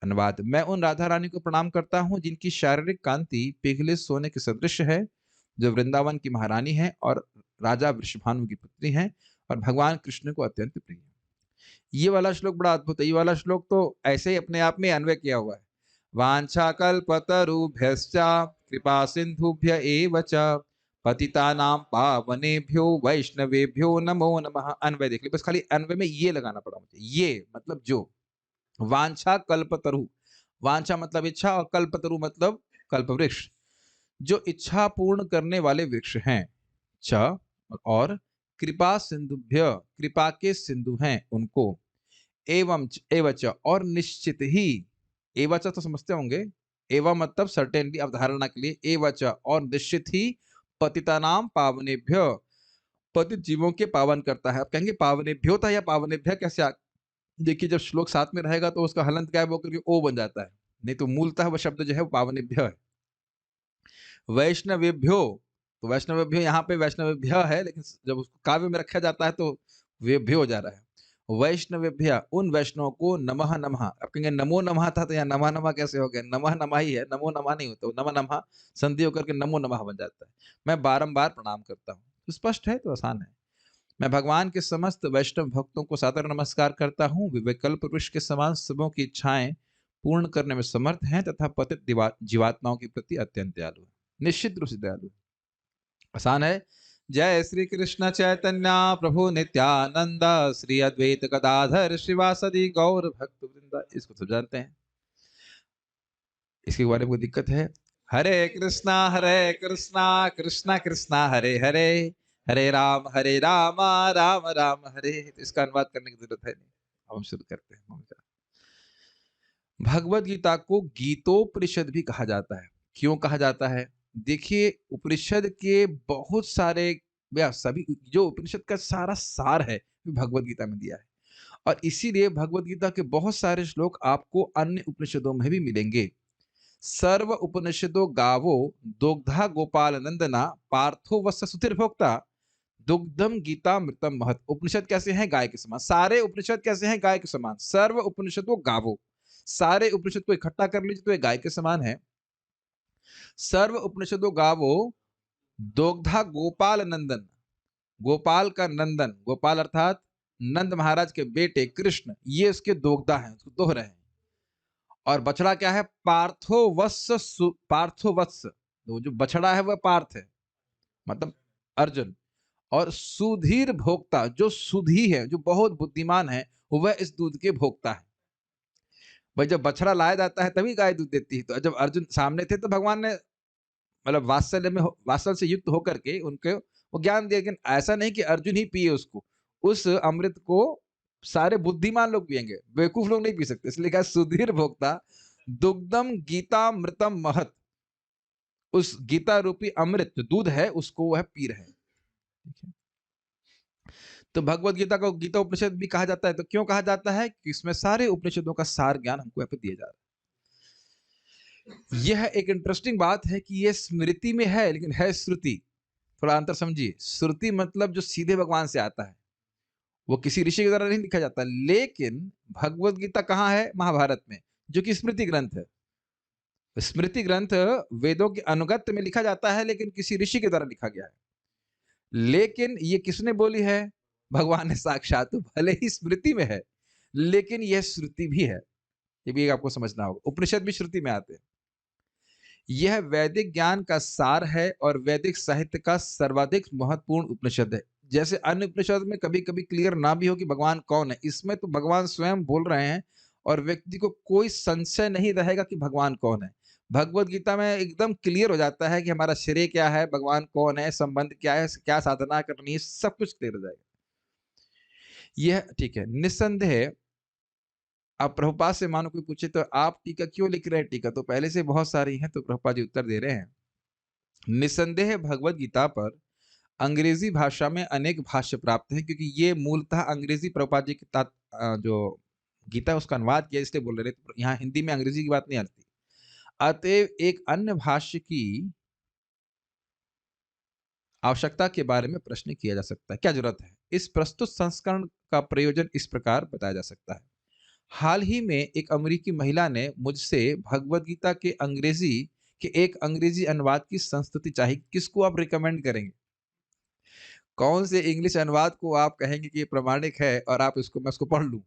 अनुवाद, मैं उन राधा रानी को प्रणाम करता हूँ जिनकी शारीरिक कांति पिघले सोने के सदृश है, जो वृंदावन की महारानी है और राजा वृषभानु की पुत्री है और भगवान कृष्ण को अत्यंत प्रिय है। ये वाला श्लोक बड़ा अद्भुत है। ये वाला श्लोक तो ऐसे ही अपने आप में अन्वय किया हुआ है। वाञ्छाकल्पतरुभ्यश्च कृपा सिंधुभ्य एव च पतितानां पावनेभ्यो वैष्णवेभ्यो नमो नमः। अन्वय देख ली, बस खाली अन्वय में ये लगाना पड़ा मुझे, ये मतलब जो। वांछा कल्पतरु, वांछा मतलब इच्छा और कल्पतरु मतलब कल्पवृक्ष, जो इच्छा पूर्ण करने वाले वृक्ष हैं। च, और कृपा सिंधुभ्य, कृपा के सिंधु हैं उनको। एवं एवच, और निश्चित ही, एवच तो समझते होंगे, एवं मतलब सर्टेनली, अवधारणा के लिए, एवच और निश्चित ही, पतितानाम पावनेभ्य, पतित जीवों के पावन करता है। अब कहेंगे पावनेभ्यो था या पावनेभ्य कैसे देखिए जब श्लोक साथ में रहेगा तो उसका हलंत क्या है, वो करके ओ बन जाता है, नहीं तो मूलतः वह शब्द जो है वो पावनेभ्य है। वैष्णवेभ्यो, तो वैष्णवेभ्यो यहाँ पे वैष्णवेभ्य है, लेकिन जब उसको काव्य में रखा जाता है तो वेभ्य हो जा रहा है। वैष्णवेभ्य, उन वैष्णव को नमः नमः। अब कहेंगे नमो नमः था तो यहाँ नमः नमः कैसे हो गया, नमः नमः ही है, नमो नमः नहीं होता, नमः नमः संधि होकर के नमो नमः बन जाता है। मैं बारंबार प्रणाम करता हूँ, तो स्पष्ट है, तो आसान है। मैं भगवान के समस्त वैष्णव भक्तों को सादर नमस्कार करता हूँ। वे कल्प वृक्ष के समान सबों की इच्छाएं पूर्ण करने में समर्थ हैं तथा पतित जीवात्माओं के प्रति अत्यंत दयालु है, निश्चित रूप से दयालु है। आसान है। जय श्री कृष्ण चैतन्य प्रभु नित्यानंद श्री अद्वैत गदाधर श्रीवासदि गौर भक्त वृंदा। इसको सब जानते हैं, इसके बारे में कोई दिक्कत है? हरे कृष्णा कृष्णा कृष्णा हरे हरे, हरे राम राम राम हरे। तो इसका अनुवाद करने की जरूरत है नहीं, हम शुरू करते हैं। भगवद गीता को गीतोपनिषद भी कहा जाता है। क्यों कहा जाता है? देखिए उपनिषद के बहुत सारे, या सभी, जो उपनिषद का सारा सार है भगवद गीता में दिया है, और इसीलिए भगवद गीता के बहुत सारे श्लोक आपको अन्य उपनिषदों में भी मिलेंगे। सर्व उपनिषदो गावो दुग्धा गोपाल नंदना पार्थो वत्स सुतिर्भोक्ता दुग्धम गीता मृतम महत। उपनिषद कैसे हैं? गाय के समान। सारे उपनिषद कैसे हैं? गाय के समान। सर्व उपनिषदो गावो, सारे उपनिषद को इकट्ठा कर लीजिए तो ये गाय के समान है। सर्व उपनिषदो गावो दोग्धा गोपाल नंदन, गोपाल का नंदन, गोपाल अर्थात नंद महाराज के बेटे कृष्ण, ये उसके दोग्धा हैं, उसको दोह रहे हैं। और बछड़ा क्या है? पार्थोवत्स, तो जो बछड़ा है वह पार्थ है, मतलब अर्जुन। और सुधीर भोक्ता, जो सुधी है, जो बहुत बुद्धिमान है, वह इस दूध के भोक्ता है। भाई जब बछड़ा लाया जाता है तभी गाय दूध देती है, तो जब अर्जुन सामने थे तो भगवान ने मतलब वात्सल्य से युक्त होकर के उनको वो ज्ञान दिया, लेकिन ऐसा नहीं कि अर्जुन ही पिए उसको, उस अमृत को सारे बुद्धिमान लोग पिएंगे, बेवकूफ लोग नहीं पी सकते। इसलिए कहा सुधीर भोक्ता दुग्धम गीतामृतम महत, उस गीता रूपी अमृत जो दूध है उसको वह पी रहे हैं। ठीक है, तो भगवत गीता को गीता उपनिषद भी कहा जाता है। तो क्यों कहा जाता है? कि इसमें सारे उपनिषदों का सार ज्ञान हमको यहाँ पे दिया जा रहा है। यह एक इंटरेस्टिंग बात है कि यह स्मृति में है लेकिन है श्रुति। थोड़ा अंतर समझिए, श्रुति मतलब जो सीधे भगवान से आता है, वो किसी ऋषि के द्वारा नहीं लिखा जाता। लेकिन भगवत गीता कहाँ है? महाभारत में, जो कि स्मृति ग्रंथ है। स्मृति ग्रंथ वेदों के अनुगत्य में लिखा जाता है लेकिन किसी ऋषि के द्वारा लिखा गया है। लेकिन ये किसने बोली है? भगवान ने साक्षात। तो भले ही स्मृति में है लेकिन यह श्रुति भी है, ये भी आपको समझना होगा। उपनिषद भी श्रुति में आते हैं। यह वैदिक ज्ञान का सार है और वैदिक साहित्य का सर्वाधिक महत्वपूर्ण उपनिषद है। जैसे अन्य उपनिषद में कभी कभी क्लियर ना भी हो कि भगवान कौन है, इसमें तो भगवान स्वयं बोल रहे हैं और व्यक्ति को कोई संशय नहीं रहेगा कि भगवान कौन है। भगवत गीता में एकदम क्लियर हो जाता है कि हमारा श्रेय क्या है, भगवान कौन है, संबंध क्या है, क्या साधना करनी है, सब कुछ क्लियर हो जाएगा। यह ठीक है। निस्संदेह अब प्रभुपाद से मानो कोई पूछे तो आप टीका क्यों लिख रहे हैं? टीका तो पहले से बहुत सारी है, तो प्रभुपाद जी उत्तर दे रहे हैं। निस्संदेह भगवत गीता पर अंग्रेजी भाषा में अनेक भाष्य प्राप्त हैं, क्योंकि ये मूलतः अंग्रेजी प्रभुपाद जी की जो गीता है उसका अनुवाद किया, इसलिए बोल रहे थे। यहाँ हिंदी में अंग्रेजी की बात नहीं आती। अतएव एक अन्य भाष्य की आवश्यकता के बारे में प्रश्न किया जा सकता है, क्या जरूरत है? इस प्रस्तुत संस्करण का प्रयोजन इस प्रकार बताया जा सकता है। हाल ही में एक अमेरिकी महिला ने मुझसे भगवत गीता के एक अंग्रेजी अनुवाद की संस्तुति चाहिए। किसको आप रिकमेंड करेंगे? कौन से इंग्लिश अनुवाद को आप कहेंगे कि ये प्रामाणिक है और आप मैं इसको पढ़ लूं?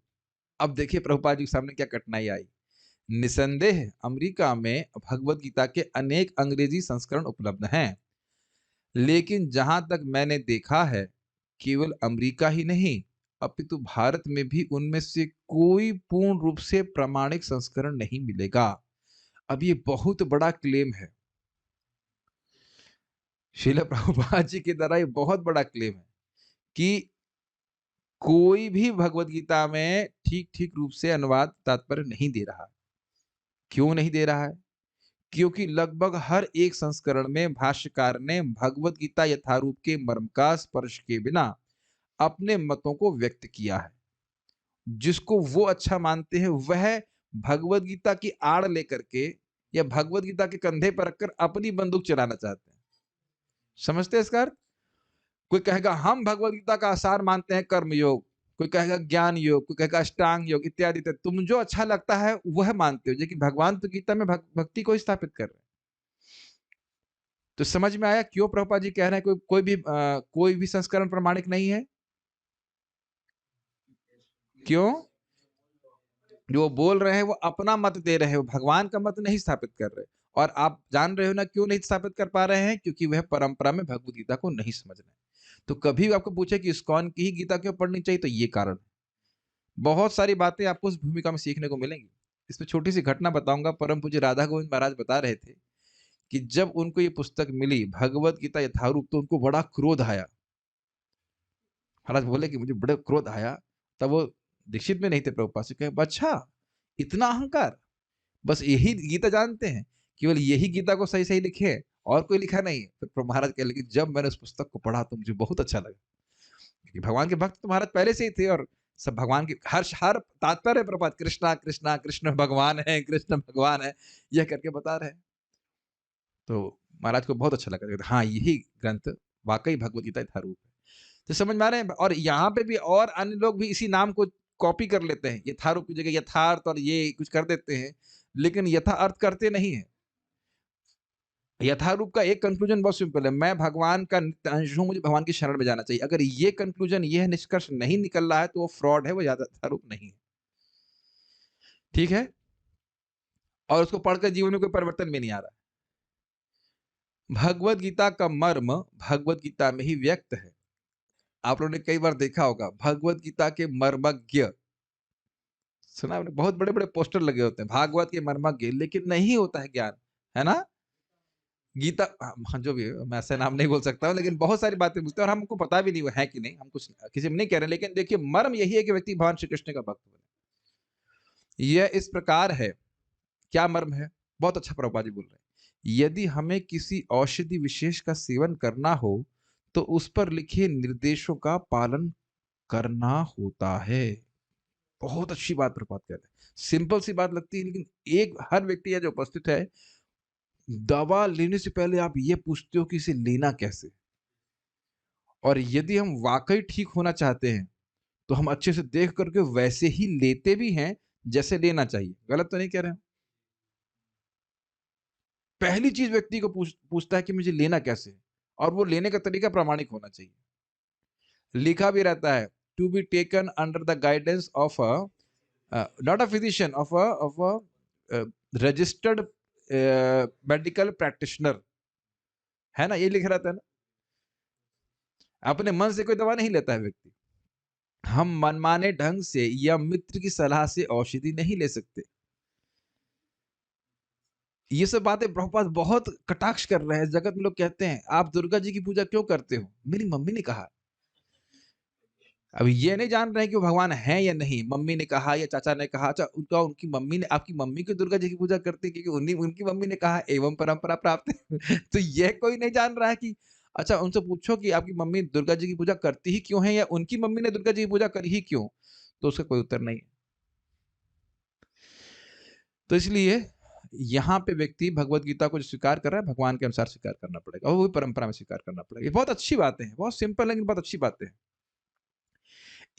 अब देखिए प्रभुपाद जी के सामने क्या कठिनाई आई। निसंदेह अमेरिका में भगवत गीता के अनेक अंग्रेजी संस्करण उपलब्ध हैं, लेकिन जहां तक मैंने देखा है केवल अमेरिका ही नहीं अपितु भारत में भी उनमें से कोई पूर्ण रूप से प्रामाणिक संस्करण नहीं मिलेगा। अब ये बहुत बड़ा क्लेम है, श्रील प्रभुपाद जी के द्वारा ये बहुत बड़ा क्लेम है कि कोई भी भगवत गीता में ठीक ठीक रूप से अनुवाद तात्पर्य नहीं दे रहा। क्यों नहीं दे रहा है? क्योंकि लगभग हर एक संस्करण में भाष्यकार ने भगवत गीता यथारूप के मर्म का स्पर्श के बिना अपने मतों को व्यक्त किया है। जिसको वो अच्छा मानते हैं वह भगवत गीता की आड़ लेकर के या भगवत गीता के कंधे पर रखकर अपनी बंदूक चलाना चाहते हैं। समझते हैं इसका अर्थ? कोई कहेगा हम भगवत गीता का आसार मानते हैं कर्म योग, कोई कहेगा ज्ञान योग, कोई कहेगा अष्टांग योग इत्यादि। तुम जो अच्छा लगता है वह मानते हो, लेकिन भगवान तो गीता में भक्ति को स्थापित कर रहे हैं। तो समझ में आया क्यों प्रभुपाद जी कह रहे हैं कोई भी संस्करण प्रमाणिक नहीं है? क्यों? जो बोल रहे हैं वो अपना मत दे रहे हो, भगवान का मत नहीं स्थापित कर रहे। और आप जान रहे हो ना क्यों नहीं स्थापित कर पा रहे हैं? क्योंकि वह परंपरा में भगवत गीता को नहीं समझ रहे। तो कभी आपको पूछे कि इस्कॉन की ही गीता क्यों पढ़नी चाहिए, तो ये कारण है। बहुत सारी बातें आपको उस भूमिका में सीखने को मिलेंगी। इसमें छोटी सी घटना बताऊंगा। परम पूज्य राधा गोविंद महाराज बता रहे थे कि जब उनको ये पुस्तक मिली भगवत गीता यथारूप, तो उनको बड़ा क्रोध आया। महाराज बोले कि मुझे बड़ा क्रोध आया। तब वो दीक्षित में नहीं थे प्रभुपाद से, कहे अच्छा इतना अहंकार, बस यही गीता जानते हैं, केवल यही गीता को सही सही लिखे है और कोई लिखा नहीं है। फिर महाराज कह लगे जब मैंने उस पुस्तक को पढ़ा तो मुझे बहुत अच्छा लगा, क्योंकि भगवान के भक्त तो महाराज पहले से ही थे और सब भगवान की हर तात्पर्य प्रपात कृष्णा कृष्णा कृष्ण भगवान है, कृष्ण भगवान है, यह करके बता रहे हैं। तो महाराज को बहुत अच्छा लगा, हाँ यही ग्रंथ वाकई भगवत गीता यथारूप है। तो समझ में आ रहे हैं? और यहाँ पे भी और अन्य लोग भी इसी नाम को कॉपी कर लेते हैं, यथारूप की जगह यथार्थ और ये कुछ कर देते हैं, लेकिन यथा अर्थ करते नहीं है। यथारूप का एक कंक्लूजन बहुत सिंपल है, मैं भगवान का नित्य अंश हूँ, मुझे भगवान की शरण में जाना चाहिए। अगर ये कंक्लूजन, यह निष्कर्ष नहीं निकल रहा है तो वो फ्रॉड है, वो यथारूप नहीं है। ठीक है? और उसको पढ़कर जीवन में कोई परिवर्तन भी नहीं आ रहा है। भगवत गीता का मर्म भगवत गीता में ही व्यक्त है। आप लोगों ने कई बार देखा होगा भगवत गीता के मर्मज्ञ, सुना आपने, बहुत बड़े-बड़े पोस्टर लगे होते हैं, भागवत के मर्मज्ञ, लेकिन नहीं होता है ज्ञान, है ना? गीता हाँ, जो भी है, मैं ऐसा नाम नहीं बोल सकता हूँ, लेकिन बहुत सारी बातें पूछते हैं और हमको पता भी नहीं वो है कि नहीं, हम कुछ किसी में नहीं कह रहे, लेकिन देखिए मर्म यही है कि व्यक्ति भगवान श्री कृष्ण का भक्त बने। यह इस प्रकार है, क्या मर्म है? बहुत अच्छा प्रभुपाद जी बोल रहे हैं। यदि हमें किसी औषधि विशेष का सेवन करना हो, तो उस पर लिखे निर्देशों का पालन करना होता है। बहुत अच्छी बात प्रभुपाद कह रहे हैं। सिंपल सी बात लगती है, लेकिन एक हर व्यक्ति है जो उपस्थित है, दवा लेने से पहले आप ये पूछते हो कि इसे लेना कैसे? और यदि हम वाक़ई ठीक होना चाहते हैं, तो हम अच्छे से देख कर के वैसे ही लेते भी हैं, जैसे लेना चाहिए। गलत तो नहीं कह रहे हैं? पहली चीज़ व्यक्ति को पूछता है कि मुझे लेना कैसे है? और वो लेने का तरीका प्रामाणिक होना चाहिए। लिखा भी रहता है, to be taken under the guidance of not a physician, of a, registered medical practitioner, है ना? ये लिखा रहता है ना? अपने मन से कोई दवा नहीं लेता है व्यक्ति। हम मनमाने ढंग से या मित्र की सलाह से औषधि नहीं ले सकते। ये सब बातें प्रभुपाद बहुत कटाक्ष कर रहे हैं। जगत में लोग कहते हैं, आप दुर्गा जी की पूजा क्यों करते हो? मेरी मम्मी ने कहा। अब ये नहीं जान रहे हैं कि वो भगवान हैं या नहीं। मम्मी ने कहा या चाचा ने कहा, अच्छा उनका उनकी मम्मी ने, आपकी मम्मी क्यों दुर्गा जी की पूजा करती है? क्योंकि उन्हीं उनकी मम्मी ने कहा एवं परंपरा प्राप्त है। तो ये कोई नहीं जान रहा है कि अच्छा उनसे पूछो कि आपकी मम्मी दुर्गा जी की पूजा करती ही क्यों है, या उनकी मम्मी ने दुर्गा जी की पूजा करी ही क्यों? तो उसका कोई उत्तर नहीं है। तो इसलिए यहाँ पे व्यक्ति भगवत गीता को जो स्वीकार कर रहा है, भगवान के अनुसार स्वीकार करना पड़ेगा और वो भी परंपरा में स्वीकार करना पड़ेगा। ये बहुत अच्छी बातें हैं, बहुत सिंपल है, लेकिन बहुत अच्छी बातें हैं।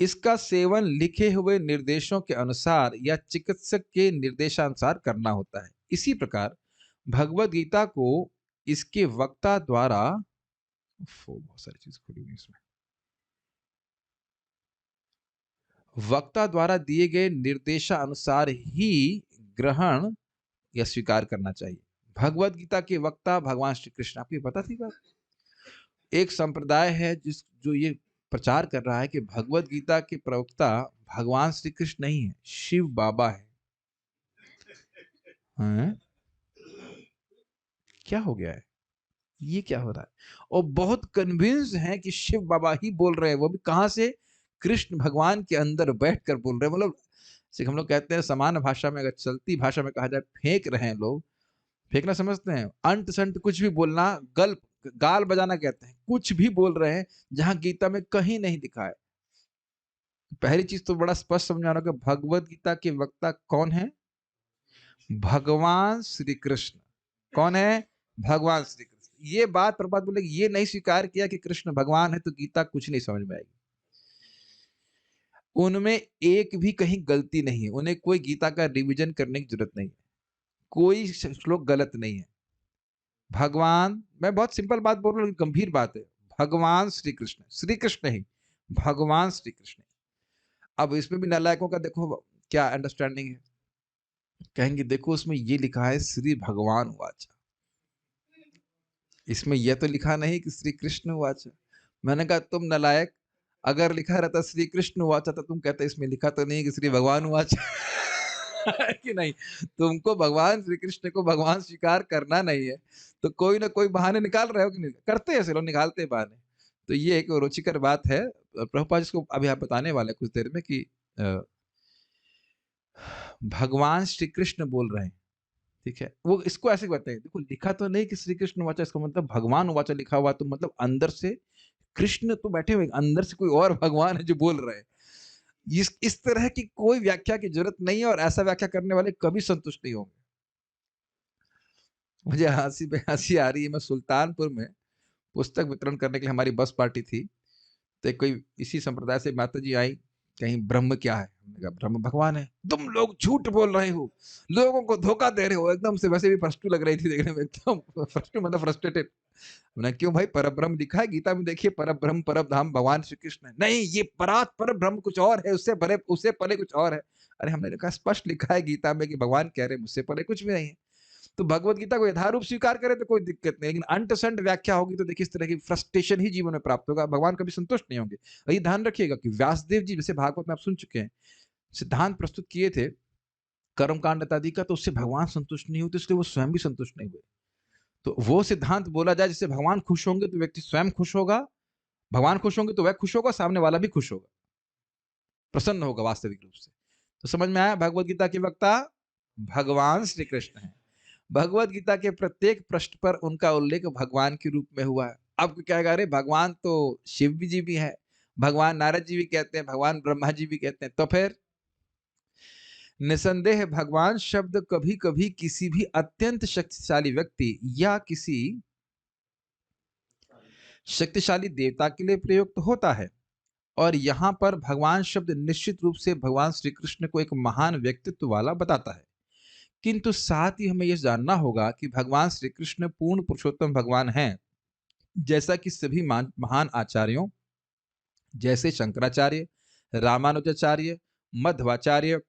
इसका सेवन लिखे हुए निर्देशों के अनुसार या चिकित्सक के निर्देशानुसार करना होता है। इसी प्रकार भगवत गीता को इसके वक्ता द्वारा, बहुत सारी चीज खुली हुई इसमें, वक्ता द्वारा दिए गए निर्देशानुसार ही ग्रहण या स्वीकार करना चाहिए। भगवत गीता के वक्ता भगवान श्री कृष्ण, आपको पता थी बात? एक संप्रदाय है जो ये प्रचार कर रहा है कि भगवत गीता के प्रवक्ता भगवान श्री कृष्ण नहीं है, शिव बाबा है। हैं? क्या हो गया है? ये क्या हो रहा है? और बहुत कन्विंस हैं कि शिव बाबा ही बोल रहे हैं, वो भी कहां से? कृष्ण भगवान के अंदर बैठकर बोल रहे हैं। मतलब हम लोग कहते हैं सामान्य भाषा में, अगर चलती भाषा में कहा जाए, फेंक रहे हैं लोग। फेंकना समझते हैं? अंट संट कुछ भी बोलना, गाल बजाना कहते हैं। कुछ भी बोल रहे हैं जहां गीता में कहीं नहीं लिखा है। पहली चीज तो बड़ा स्पष्ट समझाना कि भगवत गीता के वक्ता कौन है? भगवान श्री कृष्ण। कौन है? भगवान श्री कृष्ण। ये बात प्रभुपाद बोले, ये नहीं स्वीकार किया कि कृष्ण भगवान है तो गीता कुछ नहीं समझ में आएगी। उनमें एक भी कहीं गलती नहीं है, उन्हें कोई गीता का रिवीजन करने की जरूरत नहीं है, कोई श्लोक गलत नहीं है। भगवान, मैं बहुत सिंपल बात बोल रहा हूँ, गंभीर बात है। भगवान श्री कृष्ण, श्री कृष्ण ही, भगवान श्री कृष्ण। अब इसमें भी नालायकों का देखो क्या अंडरस्टैंडिंग है। कहेंगे देखो उसमें ये लिखा है श्री भगवान वाचा, इसमें यह तो लिखा नहीं कि श्री कृष्ण वाचा। मैंने कहा तुम नालायक, अगर लिखा रहता श्री कृष्ण वाचा तो तुम कहते इसमें लिखा तो नहीं कि श्री भगवान वाचा। है कि नहीं? तुमको भगवान श्री कृष्ण को भगवान स्वीकार करना नहीं है, तो कोई ना कोई बहाने निकाल रहे हो कि नहीं? करते हैं ऐसे लोग, निकालते हैं बहाने। तो ये एक रुचिकर बात है। प्रभुपाद जिसको अभी आप बताने वाले कुछ देर में कि भगवान श्री कृष्ण बोल रहे हैं, ठीक है? वो इसको ऐसे बताइए, देखो लिखा तो नहीं कि श्री कृष्ण वाचा, इसका मतलब भगवान वाचा लिखा हुआ, तो मतलब अंदर से कृष्ण तो बैठे हुए, अंदर से कोई और भगवान है जो बोल रहे हैं। इस तरह की कोई व्याख्या की जरूरत नहीं है, और ऐसा व्याख्या करने वाले कभी संतुष्ट नहीं होंगे। मुझे हंसी पे हंसी आ रही है। मैं सुल्तानपुर में पुस्तक वितरण करने के लिए, हमारी बस पार्टी थी, तो कोई इसी संप्रदाय से माता जी आई, कहीं ब्रह्म क्या है, मैंने कहा ब्रह्म भगवान है। तुम लोग झूठ बोल रहे हो, लोगों को धोखा दे रहे हो। एकदम से वैसे भी फ्रस्ट्रू लग रही थी देखने में, एकदम फ्रस्ट्रू मतलब फ्रस्ट्रेटेड। मैंने क्यों भाई, परब्रह्म लिखा है गीता में, देखिए परब्रह्म परमधाम भगवान श्री कृष्ण है। नहीं, ये परात पर ब्रह्म कुछ और है, उससे परे कुछ और है। अरे हमने कहा स्पष्ट लिखा है गीता में कि भगवान कह रहे हैं मुझसे परे कुछ भी नहीं है। तो भगवत गीता को यथारूप स्वीकार करे तो कोई दिक्कत नहीं, लेकिन अंट-शंट व्याख्या होगी तो देखिए इस तरह की फ्रस्ट्रेशन ही जीवन में प्राप्त होगा, भगवान कभी संतुष्ट नहीं होंगे। और ये ध्यान रखिएगा कि व्यासदेव जी, जैसे भागवत में आप सुन चुके हैं, सिद्धांत प्रस्तुत किए थे कर्मकांड इत्यादि का, तो उससे भगवान संतुष्ट नहीं हुए, तो इसलिए वो स्वयं भी संतुष्ट नहीं हुए। तो वो सिद्धांत बोला जाए जिससे भगवान खुश होंगे तो व्यक्ति स्वयं खुश होगा, भगवान खुश होंगे तो वह खुश होगा, सामने वाला भी खुश होगा, प्रसन्न होगा वास्तविक रूप से। तो समझ में आया, भगवत गीता के वक्ता भगवान श्री कृष्ण हैं। भगवत गीता के प्रत्येक पृष्ठ पर उनका उल्लेख भगवान के रूप में हुआ है। अब क्या कह रहे, भगवान तो शिव जी भी है, भगवान नारद जी भी कहते हैं, भगवान ब्रह्मा जी भी कहते हैं, तो फिर निसंदेह भगवान शब्द कभी कभी किसी भी अत्यंत शक्तिशाली व्यक्ति या किसी शक्तिशाली देवता के लिए प्रयुक्त होता है। और यहाँ पर भगवान शब्द निश्चित रूप से भगवान श्री कृष्ण को एक महान व्यक्तित्व वाला बताता है, किंतु साथ ही हमें यह जानना होगा कि भगवान श्री कृष्ण पूर्ण पुरुषोत्तम भगवान हैं, जैसा कि सभी महान आचार्यों जैसे शंकराचार्य, रामानुजाचार्य, मध्वाचार्य,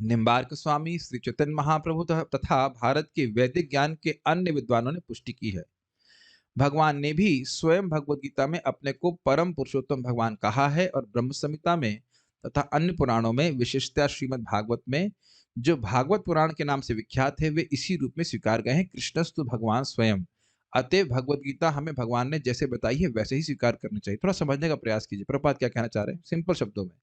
निम्बार्क स्वामी, श्री चैतन्य महाप्रभु तथा भारत के वैदिक ज्ञान के अन्य विद्वानों ने पुष्टि की है। भगवान ने भी स्वयं भगवत गीता में अपने को परम पुरुषोत्तम भगवान कहा है, और ब्रह्म संहिता में तथा अन्य पुराणों में, विशेषतः श्रीमद् भागवत में, जो भागवत पुराण के नाम से विख्यात है, वे इसी रूप में स्वीकार गए हैं, कृष्णस्तु भगवान स्वयं। अतः भगवत गीता हमें भगवान ने जैसे बताई है वैसे ही स्वीकार करनी चाहिए। थोड़ा समझने का प्रयास कीजिए प्रभुपाद क्या कहना चाह रहे हैं सिंपल शब्दों में।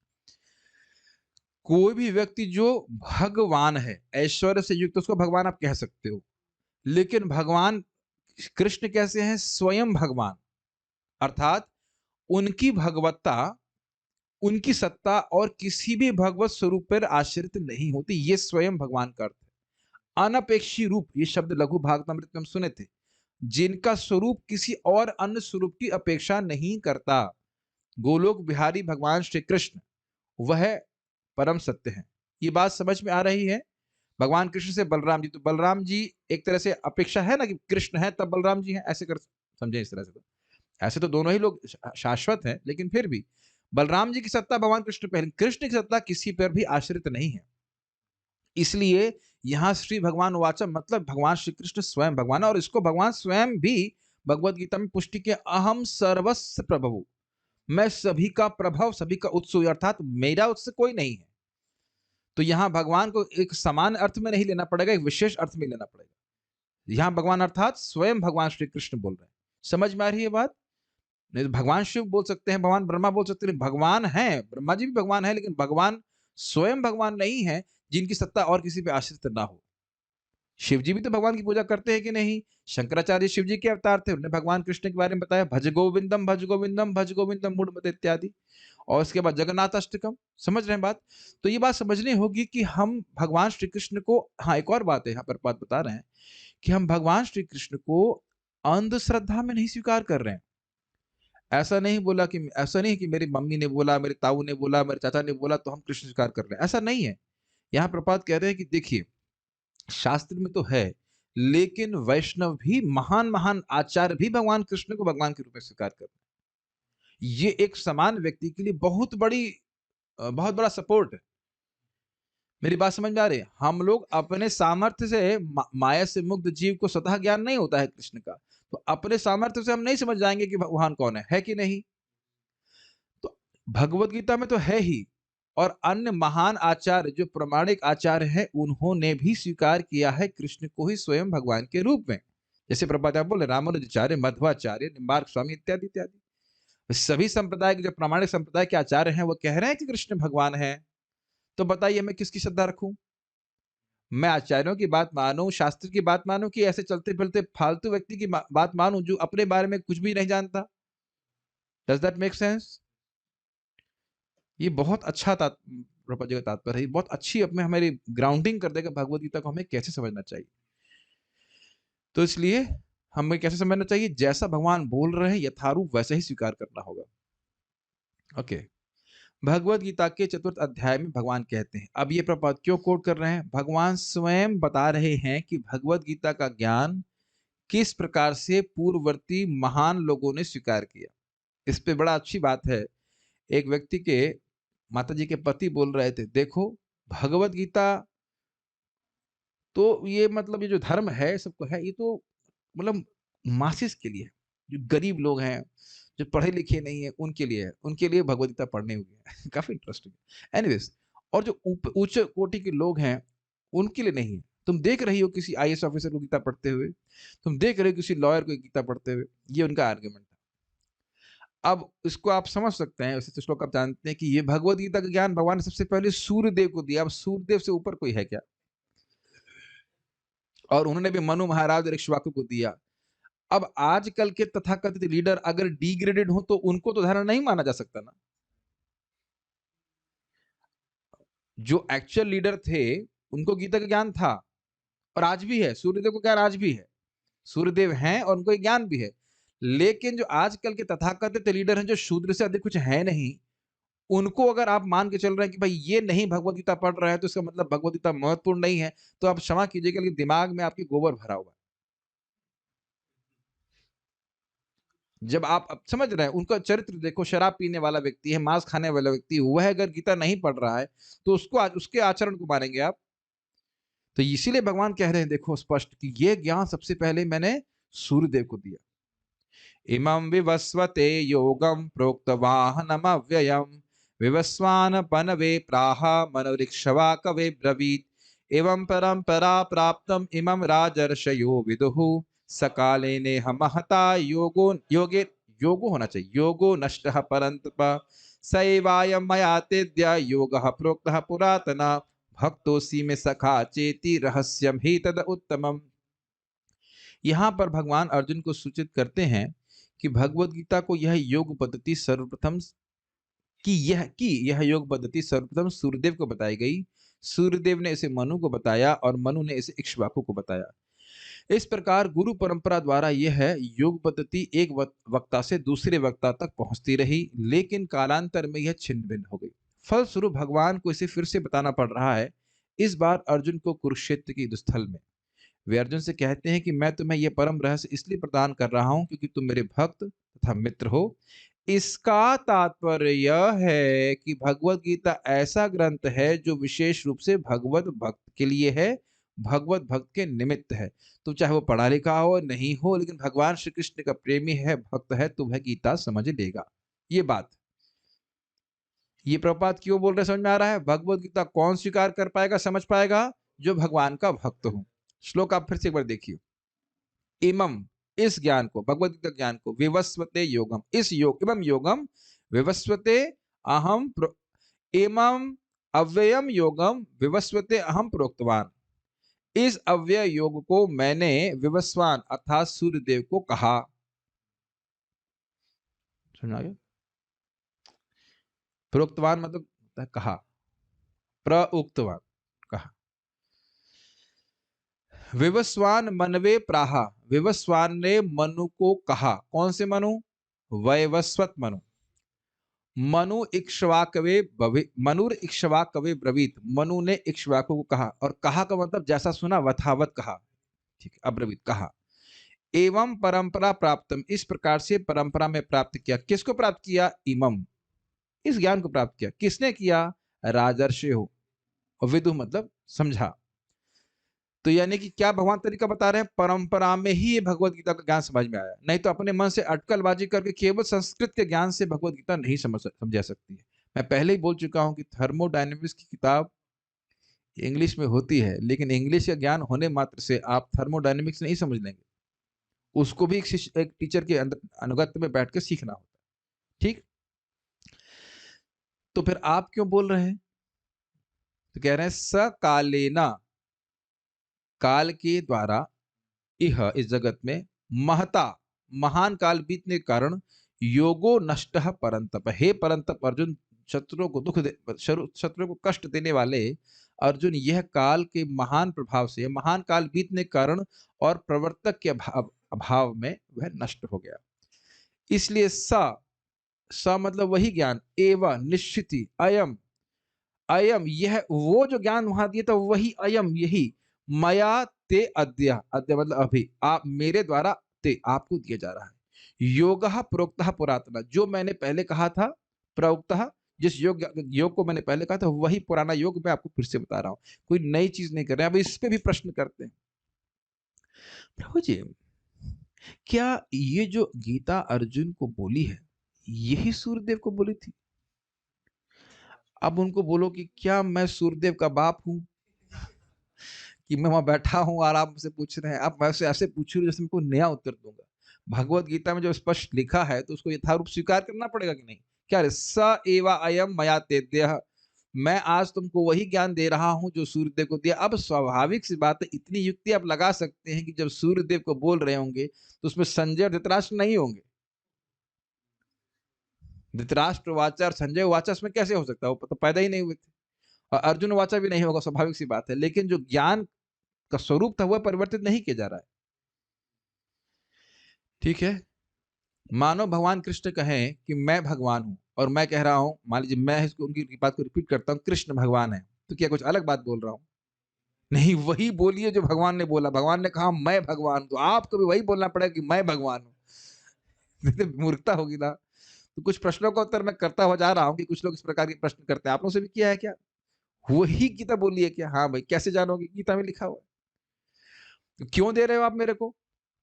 कोई भी व्यक्ति जो भगवान है, ऐश्वर्य से युक्त, उसको भगवान आप कह सकते हो, लेकिन भगवान कृष्ण कैसे हैं? स्वयं भगवान, अर्थात उनकी भगवत्ता, उनकी सत्ता और किसी भी भगवत स्वरूप पर आश्रित नहीं होती। ये स्वयं भगवान का अर्थ है। अनपेक्षी रूप, ये शब्द लघु भागवतामृत में हम सुने थे, जिनका स्वरूप किसी और अन्य स्वरूप की अपेक्षा नहीं करता। गोलोक बिहारी भगवान श्री कृष्ण वह परम सत्य है। ये बात समझ में आ रही है? भगवान कृष्ण से बलराम जी, तो बलराम जी एक तरह से अपेक्षा है ना कि कृष्ण है तब बलराम जी हैं, ऐसे कर समझे इस तरह से। तो ऐसे तो दोनों ही लोग शाश्वत हैं, लेकिन फिर भी बलराम जी की सत्ता भगवान कृष्ण पर, कृष्ण की सत्ता किसी पर भी आश्रित नहीं है। इसलिए यहाँ श्री भगवान वाचा मतलब भगवान श्री कृष्ण स्वयं भगवान है, और इसको भगवान स्वयं भी भगवत गीता में पुष्टि के, अहम सर्वस्व प्रभु, मैं सभी का प्रभव, सभी का उत्स, अर्थात मेरा उत्स कोई नहीं है। तो यहाँ भगवान को एक समान अर्थ में नहीं लेना पड़ेगा, एक विशेष अर्थ में लेना पड़ेगा। यहाँ भगवान अर्थात स्वयं भगवान श्री कृष्ण बोल रहे हैं। समझ में आ रही है बात? नहीं तो भगवान शिव बोल सकते हैं, भगवान ब्रह्मा बोल सकते हैं, भगवान है, ब्रह्मा जी भी भगवान है, लेकिन भगवान स्वयं भगवान नहीं है जिनकी सत्ता और किसी पे आश्रित ना हो। शिव जी भी तो भगवान की पूजा करते हैं कि नहीं? शंकराचार्य शिव जी के अवतार थे, उन्होंने भगवान कृष्ण के बारे में बताया, भज गोविंदम भज गोविंदम भज गोविंदम मूढ़मत इत्यादि। और उसके बाद जगन्नाथ अष्टकम। समझ रहे हैं बात? तो ये बात समझनी होगी कि हम भगवान श्री कृष्ण को, हाँ एक और बात है यहाँ पर बात बता रहे हैं कि हम भगवान श्री कृष्ण को अंधश्रद्धा में नहीं स्वीकार कर रहे हैं। ऐसा नहीं कि मेरी मम्मी ने बोला, मेरे ताऊ ने बोला, मेरे चाचा ने बोला तो हम कृष्ण स्वीकार कर रहे हैं, ऐसा नहीं है। यहाँ प्रपात कह रहे हैं कि देखिए शास्त्र में तो है, लेकिन वैष्णव भी, महान महान आचार्य भी भगवान कृष्ण को भगवान के रूप में स्वीकार कर रहे हैं। ये एक समान व्यक्ति के लिए बहुत बड़ा सपोर्ट है। मेरी बात समझ में आ रही है? हम लोग अपने सामर्थ्य से, माया से मुक्त जीव को स्वतः ज्ञान नहीं होता है कृष्ण का, तो अपने सामर्थ्य से हम नहीं समझ जाएंगे कि भगवान कौन है कि नहीं? तो भगवत गीता में तो है ही, और अन्य महान आचार्य जो प्रमाणिक आचार्य हैं, उन्होंने भी स्वीकार किया है कृष्ण को ही स्वयं भगवान के रूप में। जैसे प्रभुपाद बोले रामानुजाचार्य, मध्वाचार्य, निम्बार्क स्वामी इत्यादि इत्यादि। सभी संप्रदाय के जो प्रमाणिक संप्रदाय के आचार्य हैं वो कह रहे हैं कि कृष्ण भगवान है। तो बताइए मैं किसकी श्रद्धा रखूं? मैं आचार्यों की बात मानूं, शास्त्र की बात मानूं, कि ऐसे चलते फिरते फालतू व्यक्ति की बात मानूं जो अपने बारे में कुछ भी नहीं जानता? Does that make sense? ये बहुत अच्छा प्रभुपाद जी का तात्पर्य है, बहुत अच्छी अपने हमारी ग्राउंडिंग कर देगा भगवत गीता को हमें कैसे समझना चाहिए। तो इसलिए हमें कैसे समझना चाहिए? जैसा भगवान बोल रहे हैं यथारूप वैसे ही स्वीकार करना होगा। ओके। भगवद गीता के चतुर्थ अध्याय में भगवान कहते हैं, अब ये प्रपद क्यों कोट कर रहे हैं? भगवान स्वयं बता रहे हैं कि भगवद गीता का ज्ञान किस प्रकार से पूर्ववर्ती महान लोगों ने स्वीकार किया। इस पे बड़ा अच्छी बात है। एक व्यक्ति के माता जी के पति बोल रहे थे, देखो भगवद गीता तो ये मतलब ये जो धर्म है सबको है, ये तो मतलब मासेस के लिए है। जो गरीब लोग हैं, जो पढ़े लिखे नहीं है, उनके लिए है। उनके लिए भगवद गीता पढ़नी होगी। काफ़ी इंटरेस्टिंग है। एनीवेज़, और जो उच्च कोटि के लोग हैं, उनके लिए नहीं है। तुम देख रही हो किसी आईएएस ऑफिसर को गीता पढ़ते हुए, तुम देख रहे हो किसी लॉयर को गीता पढ़ते हुए, ये उनका आर्गुमेंट था। अब इसको आप समझ सकते हैं, वैसे तो श्लोक आप जानते हैं कि ये भगवद गीता का ज्ञान भगवान ने सबसे पहले सूर्यदेव को दिया। अब सूर्यदेव से ऊपर कोई है क्या? और उन्होंने भी मनु महाराज और इक्ष्वाकु को दिया। अब आजकल के तथाकथित लीडर अगर डिग्रेडेड हो तो उनको तो धर्म नहीं माना जा सकता ना। जो एक्चुअल लीडर थे उनको गीता का ज्ञान था और आज भी है। सूर्यदेव को ज्ञान आज भी है, सूर्यदेव हैं और उनको ज्ञान भी है। लेकिन जो आजकल के तथाकथित लीडर हैं जो शूद्र से अधिक कुछ है नहीं, उनको अगर आप मान के चल रहे हैं कि भाई ये नहीं भगवद गीता पढ़ रहा है तो इसका मतलब भगवद गीता महत्वपूर्ण नहीं है, तो आप क्षमा कीजिएगा लेकिन दिमाग में आपके गोबर भरा हुआ है। जब आप अब समझ रहे हैं उनका चरित्र देखो, शराब पीने वाला व्यक्ति है, मांस खाने वाला व्यक्ति है, वह अगर गीता नहीं पढ़ रहा है तो उसको उसके आचरण को मानेंगे आप? तो इसीलिए भगवान कह रहे हैं देखो स्पष्ट कि ये ज्ञान सबसे पहले मैंने सूर्यदेव को दिया। इमं विवस्वते योगं प्रोक्तवाहनमव्ययम् विवस्वान पनवे प्राह मनोरिक्षवा कवे ब्रवीत एवं परंपरा प्राप्तम इमं राजर्षयो विदुः सकाले ने महता योगो योगे योगो होना चाहिए योगो नष्टः परंतप सैवायं मया तेद्य योगः प्रोक्तः पुरातना भक्तोसी में सखा चेति रहस्यम ही तद उत्तमम। यहाँ पर भगवान अर्जुन को सूचित करते हैं कि भगवत गीता को यह योग पद्धति सर्वप्रथम यह योग पद्धति सर्वप्रथम सूर्यदेव को बताई गई। सूर्यदेव ने इसे मनु को बताया और मनु ने इसे इक्ष्वाकु को बताया। इस प्रकार गुरु परंपरा द्वारा यह योग पद्धति एक वक्ता से दूसरे वक्ता तक पहुंचती रही, लेकिन कालांतर में यह छिन्न भिन्न हो गई। फलस्वरूप भगवान को इसे फिर से बताना पड़ रहा है, इस बार अर्जुन को कुरुक्षेत्र की युद्धस्थल में। वे अर्जुन से कहते हैं कि मैं तुम्हें यह परम रहस्य इसलिए प्रदान कर रहा हूं क्योंकि तुम मेरे भक्त तथा मित्र हो। इसका तात्पर्य यह है कि भगवत गीता ऐसा ग्रंथ है जो विशेष रूप से भगवत भक्त के लिए है, भगवत भक्त के निमित्त है। तो चाहे वो पढ़ा लिखा हो नहीं हो, लेकिन भगवान श्री कृष्ण का प्रेमी है, भक्त है, तो वह गीता समझ लेगा। ये बात, ये प्रपात क्यों बोल रहे समझ में आ रहा है? भगवत गीता कौन स्वीकार कर पाएगा, समझ पाएगा? जो भगवान का भक्त हो। श्लोक आप फिर से एक बार देखिए। इमम, इस ज्ञान को, भगवद गीता ज्ञान को, विवस्वते योगम, इस योग, इमम योगम विवस्वते अहम इमम अव्ययम योगम विवस्वते अहम प्रोक्तवान। इस अव्यय योग को मैंने विवस्वान अर्थात सूर्यदेव को कहा। सुना गया? प्रोक्तवान मतलब कहा, प्रउक्तवान कहा। विवस्वान मनवे प्राहा, विवस्वान ने मनु को कहा। कौन से मनु? वैवस्वत मनु। मनु इक्ष्वाकवे मनुर इक्ष्वाकवे ब्रवीत, मनु ने इक्ष्वाकु को कहा। और कहा का मतलब जैसा सुना वथावत कहा, ठीक है, अब्रवीत कहा। एवं परंपरा प्राप्तम, इस प्रकार से परंपरा में प्राप्त किया। किसको प्राप्त किया? इमम, इस ज्ञान को प्राप्त किया। किसने किया? राजर्षि हो। और विदु मतलब समझा। तो यानी कि क्या भगवान तरीका बता रहे हैं? परंपरा में ही ये भगवत गीता का ज्ञान समझ में आया, नहीं तो अपने मन से अटकलबाजी करके केवल संस्कृत के ज्ञान से भगवत गीता नहीं समझा सकती है। मैं पहले ही बोल चुका हूं कि थर्मोडायनेमिक्स की किताब इंग्लिश में होती है, लेकिन इंग्लिश का ज्ञान होने मात्र से आप थर्मोडायनेमिक्स नहीं समझ लेंगे। उसको भी एक टीचर के अंदर अनुगत्य में बैठ के सीखना होता है, ठीक? तो फिर आप क्यों बोल रहे हैं? तो कह रहे हैं सकालेना, काल के द्वारा, इह इस जगत में, महता महान काल बीतने के कारण, योगो नष्टः परंतप, हे परंतप अर्जुन, शत्रुओं को शत्रुओं को कष्ट देने वाले अर्जुन, यह काल के महान प्रभाव से, महान काल बीतने के कारण और प्रवर्तक के अभाव में वह नष्ट हो गया। इसलिए स स मतलब वही ज्ञान, एवं निश्चित ही, अयम, अयम यह वो जो ज्ञान वहां दिया था वही, अयम यही, मया ते अद्य, अद्य मतलब अभी, आप मेरे द्वारा, ते आपको दिया जा रहा है। योगः प्रोक्तः पुरातन, जो मैंने पहले कहा था, प्रोक्तः, जिस योग योग को मैंने पहले कहा था वही पुराना योग मैं आपको फिर से बता रहा हूँ, कोई नई चीज नहीं कर रहे हैं। अब इस पे भी प्रश्न करते हैं, प्रभु जी क्या ये जो गीता अर्जुन को बोली है यही सूर्यदेव को बोली थी? अब उनको बोलो कि क्या मैं सूर्यदेव का बाप हूं कि मैं वहां बैठा हूं और आप मुझसे पूछ रहे हैं? आप मैं ऐसे पूछ रहे हो जैसे मैं कोई नया उत्तर दूंगा। भगवत गीता में जो स्पष्ट लिखा है तो उसको यथारूप स्वीकार करना पड़ेगा कि नहीं? क्या रे, स एवा अयम मया तेद्यः, मैं आज तुमको वही ज्ञान दे रहा हूं जो सूर्यदेव को दिया। अब स्वाभाविक सी बात है, इतनी युक्ति आप लगा सकते हैं कि जब सूर्यदेव को बोल रहे होंगे तो उसमें संजय और धृतराष्ट्र नहीं होंगे। धृतराष्ट्र वाचा और संजय वाचा इसमें कैसे हो सकता है? वो तो पैदा ही नहीं हुए थे। और अर्जुन वाचा भी नहीं होगा, स्वाभाविक सी बात है। लेकिन जो ज्ञान का स्वरूप था वह परिवर्तित नहीं किया जा रहा है। ठीक है, मानो भगवान कृष्ण कहें कि मैं भगवान हूं और मैं कह रहा हूं, मान लीजिए मैं इसको उनकी बात को रिपीट करता हूं, कृष्ण भगवान है, तो क्या कुछ अलग बात बोल रहा हूं? नहीं, वही बोलिए जो भगवान ने बोला। भगवान ने कहा मैं भगवान, तो आपको भी वही बोलना पड़ेगा कि मैं भगवान हूं। मूर्खता होगी ना। तो कुछ प्रश्नों का उत्तर मैं करता हुआ जा रहा हूं कि कुछ लोग इस प्रकार के प्रश्न करते हैं। आप लोगों से भी किया है क्या? वही गीता बोली है क्या? हाँ भाई, कैसे जानोगे? गीता में लिखा हुआ है। तो क्यों दे रहे हो आप मेरे को?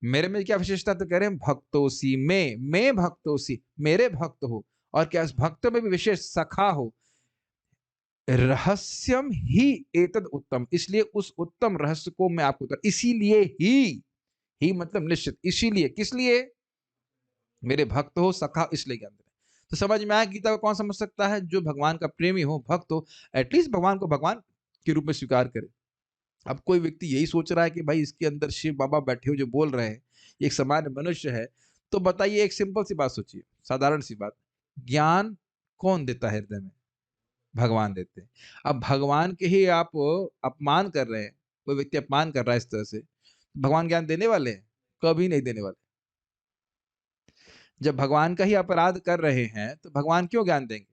मेरे में क्या विशेषता? तो कह रहे हैं भक्तोसी, मैं भक्तोसी, मेरे भक्त हो। और क्या इस भक्त में भी विशेष सखा हो। रहस्यम ही एतद उत्तम, इसलिए उस उत्तम रहस्य को मैं आपको बता, इसीलिए ही मतलब निश्चित, इसीलिए, किस लिए? मेरे भक्त हो, सखा, इसलिए ज्ञान दे रहे हैं। तो समझ में आया गीता को? कौन समझ सकता है? जो भगवान का प्रेमी हो, भक्त हो, एटलीस्ट भगवान को भगवान के रूप में स्वीकार करे। अब कोई व्यक्ति यही सोच रहा है कि भाई इसके अंदर शिव बाबा बैठे हो जो बोल रहे हैं, एक सामान्य मनुष्य है, तो बताइए, एक सिंपल सी बात सोचिए, साधारण सी बात, ज्ञान कौन देता है हृदय में? भगवान देते हैं। अब भगवान के ही आप अपमान कर रहे हैं, कोई व्यक्ति अपमान कर रहा है इस तरह से, भगवान ज्ञान देने वाले हैं? कभी नहीं देने वाले। जब भगवान का ही अपराध कर रहे हैं तो भगवान क्यों ज्ञान देंगे?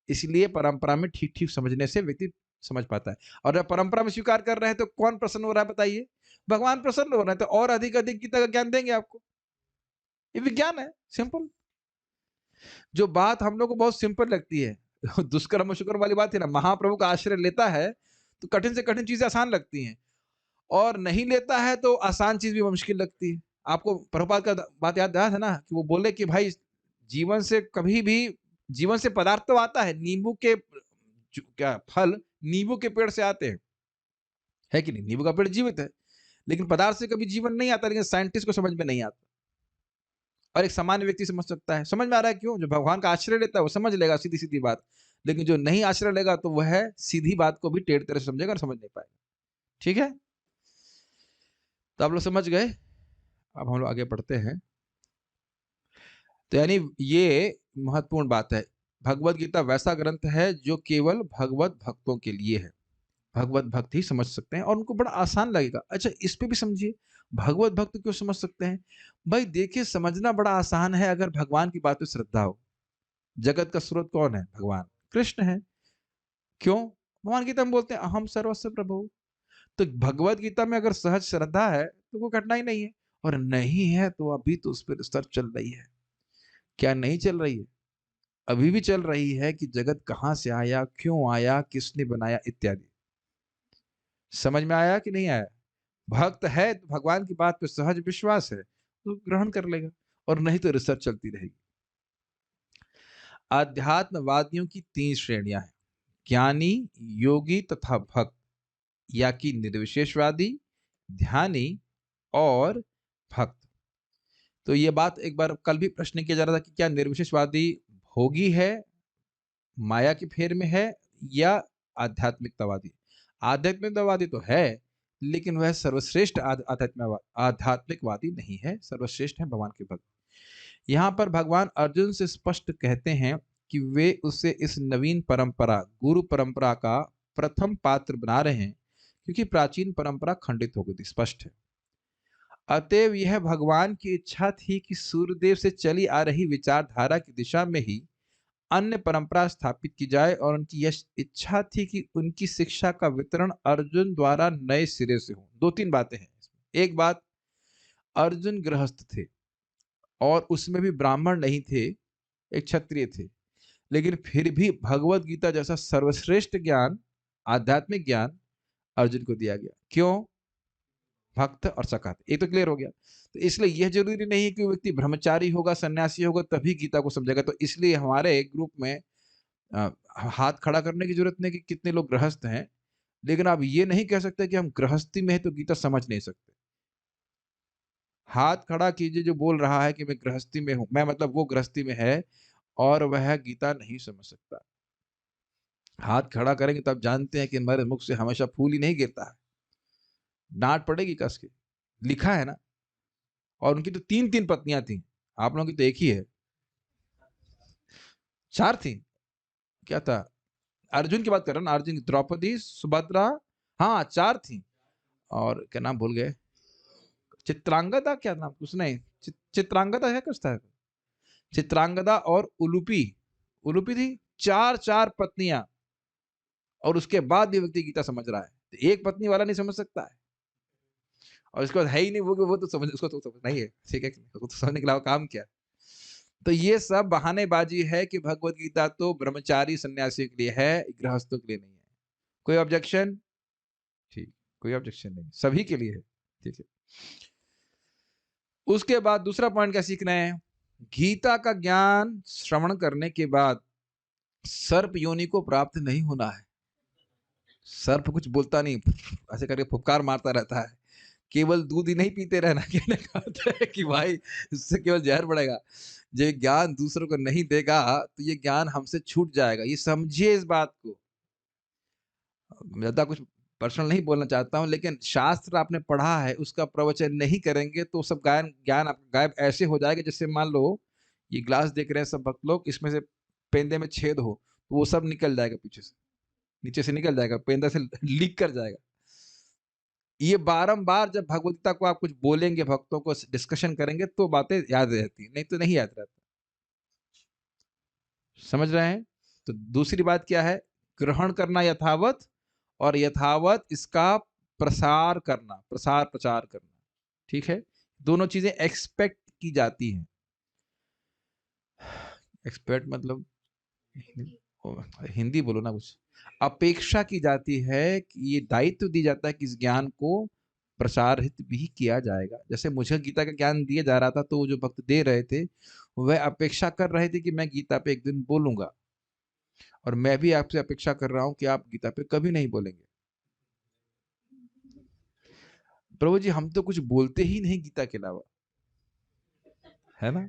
इसलिए परंपरा में ठीक ठीक समझने से व्यक्ति समझ पाता है। और जब परंपरा में स्वीकार कर रहे हैं तो कौन प्रसन्न हो रहा है बताइए? भगवान प्रसन्न हो रहे हैं, तो और अधिक अधिक गीता का ज्ञान देंगे आपको। ये विज्ञान है, सिंपल। जो बात हम लोग को बहुत सिंपल लगती है, दुष्कर्म शुक्र वाली बात है ना, महाप्रभु का आश्रय लेता है तो कठिन से कठिन चीजें आसान लगती हैं, और नहीं लेता है तो आसान चीज भी मुश्किल लगती है। आपको प्रभुपाद का बात याद है ना कि वो बोले कि भाई जीवन से कभी भी, जीवन से पदार्थ तो आता है, नींबू के क्या फल नींबू के पेड़ से आते हैं, है कि नहीं? नींबू का पेड़ जीवित है, लेकिन पदार्थ से कभी जीवन नहीं आता, लेकिन साइंटिस्ट को समझ में नहीं आता। और एक सामान्य व्यक्ति समझ सकता है। समझ में आ रहा है क्यों? जो भगवान का आश्रय लेता है वो समझ लेगा सीधी सीधी बात, लेकिन जो नहीं आश्रय लेगा तो वह सीधी बात को भी टेढ़ तरह से समझेगा और समझ नहीं पाएगा। ठीक है, तो आप लोग समझ गए। अब हम लोग आगे बढ़ते हैं। तो यानी ये महत्वपूर्ण बात है, भगवत गीता वैसा ग्रंथ है जो केवल भगवत भक्तों के लिए है। भगवत भक्त ही समझ सकते हैं और उनको बड़ा आसान लगेगा। अच्छा, इस पे भी समझिए, भगवत भक्त क्यों समझ सकते हैं? भाई देखिए, समझना बड़ा आसान है अगर भगवान की बात में श्रद्धा हो। जगत का स्रोत कौन है? भगवान कृष्ण है। क्यों? भगवान गीता में बोलते हैं अहम सर्वस्व प्रभु। तो भगवत गीता में अगर सहज श्रद्धा है तो कोई कठिनाई नहीं है, और नहीं है तो अभी तो उस पर रिसर्च चल रही है। क्या नहीं चल रही है? अभी भी चल रही है कि जगत कहां से आया, क्यों आया, किसने बनाया, इत्यादि। समझ में आया कि नहीं आया? भक्त है तो भगवान की बात पे सहज विश्वास है तो ग्रहण कर लेगा, और नहीं तो रिसर्च चलती रहेगी। आध्यात्मवादियों की तीन श्रेणियां हैं, ज्ञानी, योगी तथा भक्त, या कि निर्विशेषवादी, ध्यानी और भक्त। तो ये बात एक बार कल भी प्रश्न किया जा रहा था कि क्या निर्विशेषवादी भोगी है, माया की फेर में है, या आध्यात्मिकतावादी? आध्यात्मिकतावादी तो है, लेकिन वह सर्वश्रेष्ठ आध्यात्मिकवादी नहीं है, सर्वश्रेष्ठ है भगवान के भक्त। यहाँ पर भगवान अर्जुन से स्पष्ट कहते हैं कि वे उसे इस नवीन परंपरा, गुरु परंपरा का प्रथम पात्र बना रहे हैं, क्योंकि प्राचीन परंपरा खंडित हो गई थी, स्पष्ट है। अतएव यह भगवान की इच्छा थी कि सूर्यदेव से चली आ रही विचारधारा की दिशा में ही अन्य परंपरा स्थापित की जाए, और उनकी यह इच्छा थी कि उनकी शिक्षा का वितरण अर्जुन द्वारा नए सिरे से हो। दो तीन बातें हैं इसमें। एक बात, अर्जुन गृहस्थ थे और उसमें भी ब्राह्मण नहीं थे, एक क्षत्रिय थे, लेकिन फिर भी भगवत गीता जैसा सर्वश्रेष्ठ ज्ञान, आध्यात्मिक ज्ञान अर्जुन को दिया गया। क्यों? भक्त और सखात, एक तो क्लियर हो गया। तो इसलिए यह जरूरी नहीं है कि व्यक्ति ब्रह्मचारी होगा, सन्यासी होगा तभी गीता को समझेगा। तो इसलिए हमारे ग्रुप में हाथ खड़ा करने की जरूरत नहीं कि कितने लोग गृहस्थ हैं, लेकिन आप ये नहीं कह सकते कि हम गृहस्थी में है तो गीता समझ नहीं सकते। हाथ खड़ा कीजिए जो बोल रहा है कि मैं गृहस्थी में हूं, मैं मतलब वो गृहस्थी में है और वह गीता नहीं समझ सकता। हाथ खड़ा करेंगे तो आप जानते हैं कि हमारे मुख से हमेशा फूल ही नहीं गिरता है, डांट पड़ेगी कस के। लिखा है ना। और उनकी तो तीन तीन पत्नियां थी, आप लोगों की तो एक ही है। चार थी। क्या था? अर्जुन की बात कर रहा ना, अर्जुन, द्रौपदी, सुभद्रा, हाँ चार थी। और क्या नाम भूल गए, चित्रांगदा, क्या नाम कुछ नहीं, चित्रांगदा है कुछ था, चित्रांगदा और उलूपी, उलूपी थी। चार चार पत्नियां, और उसके बाद भी व्यक्ति गीता समझ रहा है। तो एक पत्नी वाला नहीं समझ सकता है, और इसके बाद है ही नहीं वो तो समझ, उसको तो समझ नहीं है, ठीक है, उसको तो समझने के अलावा काम क्या। तो ये सब बहानेबाजी है कि भगवत गीता तो ब्रह्मचारी सन्यासियों के लिए है, गृहस्थों के लिए नहीं है। कोई ऑब्जेक्शन? ठीक, कोई ऑब्जेक्शन नहीं, सभी के लिए है। ठीक है। उसके बाद दूसरा पॉइंट क्या सीखना है? गीता का ज्ञान श्रवण करने के बाद सर्प योनि को प्राप्त नहीं होना है। सर्प कुछ बोलता नहीं, ऐसे करके फुफकार मारता रहता है। केवल दूध ही नहीं पीते रहना, कहने का अर्थ है कि भाई इससे केवल जहर बढ़ेगा। ये ज्ञान दूसरों को नहीं देगा तो ये ज्ञान हमसे छूट जाएगा, ये समझिए इस बात को। ज्यादा कुछ पर्सनल नहीं बोलना चाहता हूँ, लेकिन शास्त्र आपने पढ़ा है उसका प्रवचन नहीं करेंगे तो सब ज्ञान ज्ञान आपका गायब ऐसे हो जाएगा। जैसे मान लो ये ग्लास देख रहे हैं सब भक्त लोग, इसमें से पेंदे में छेद हो तो वो सब निकल जाएगा, पीछे से नीचे से निकल जाएगा, पेंदा से लीक कर जाएगा। ये बारंबार जब भगवदगीता को आप कुछ बोलेंगे, भक्तों को डिस्कशन करेंगे तो बातें याद रहती, नहीं तो नहीं याद रहता। समझ रहे हैं? तो दूसरी बात क्या है? ग्रहण करना यथावत, और यथावत इसका प्रसार करना, प्रसार प्रचार करना। ठीक है, दोनों चीजें एक्सपेक्ट की जाती हैं। एक्सपेक्ट मतलब हिंदी बोलो ना कुछ। अपेक्षा की जाती है कि ये दायित्व दी जाता है कि इस ज्ञान को प्रसारित भी किया जाएगा। जैसे मुझे गीता का ज्ञान दिया जा रहा था तो वो जो भक्त दे रहे थे वह अपेक्षा कर रहे थे कि मैं गीता पे एक दिन बोलूंगा, और मैं भी आपसे अपेक्षा कर रहा हूं कि आप गीता पे कभी नहीं बोलेंगे। प्रभु जी हम तो कुछ बोलते ही नहीं गीता के अलावा, है ना।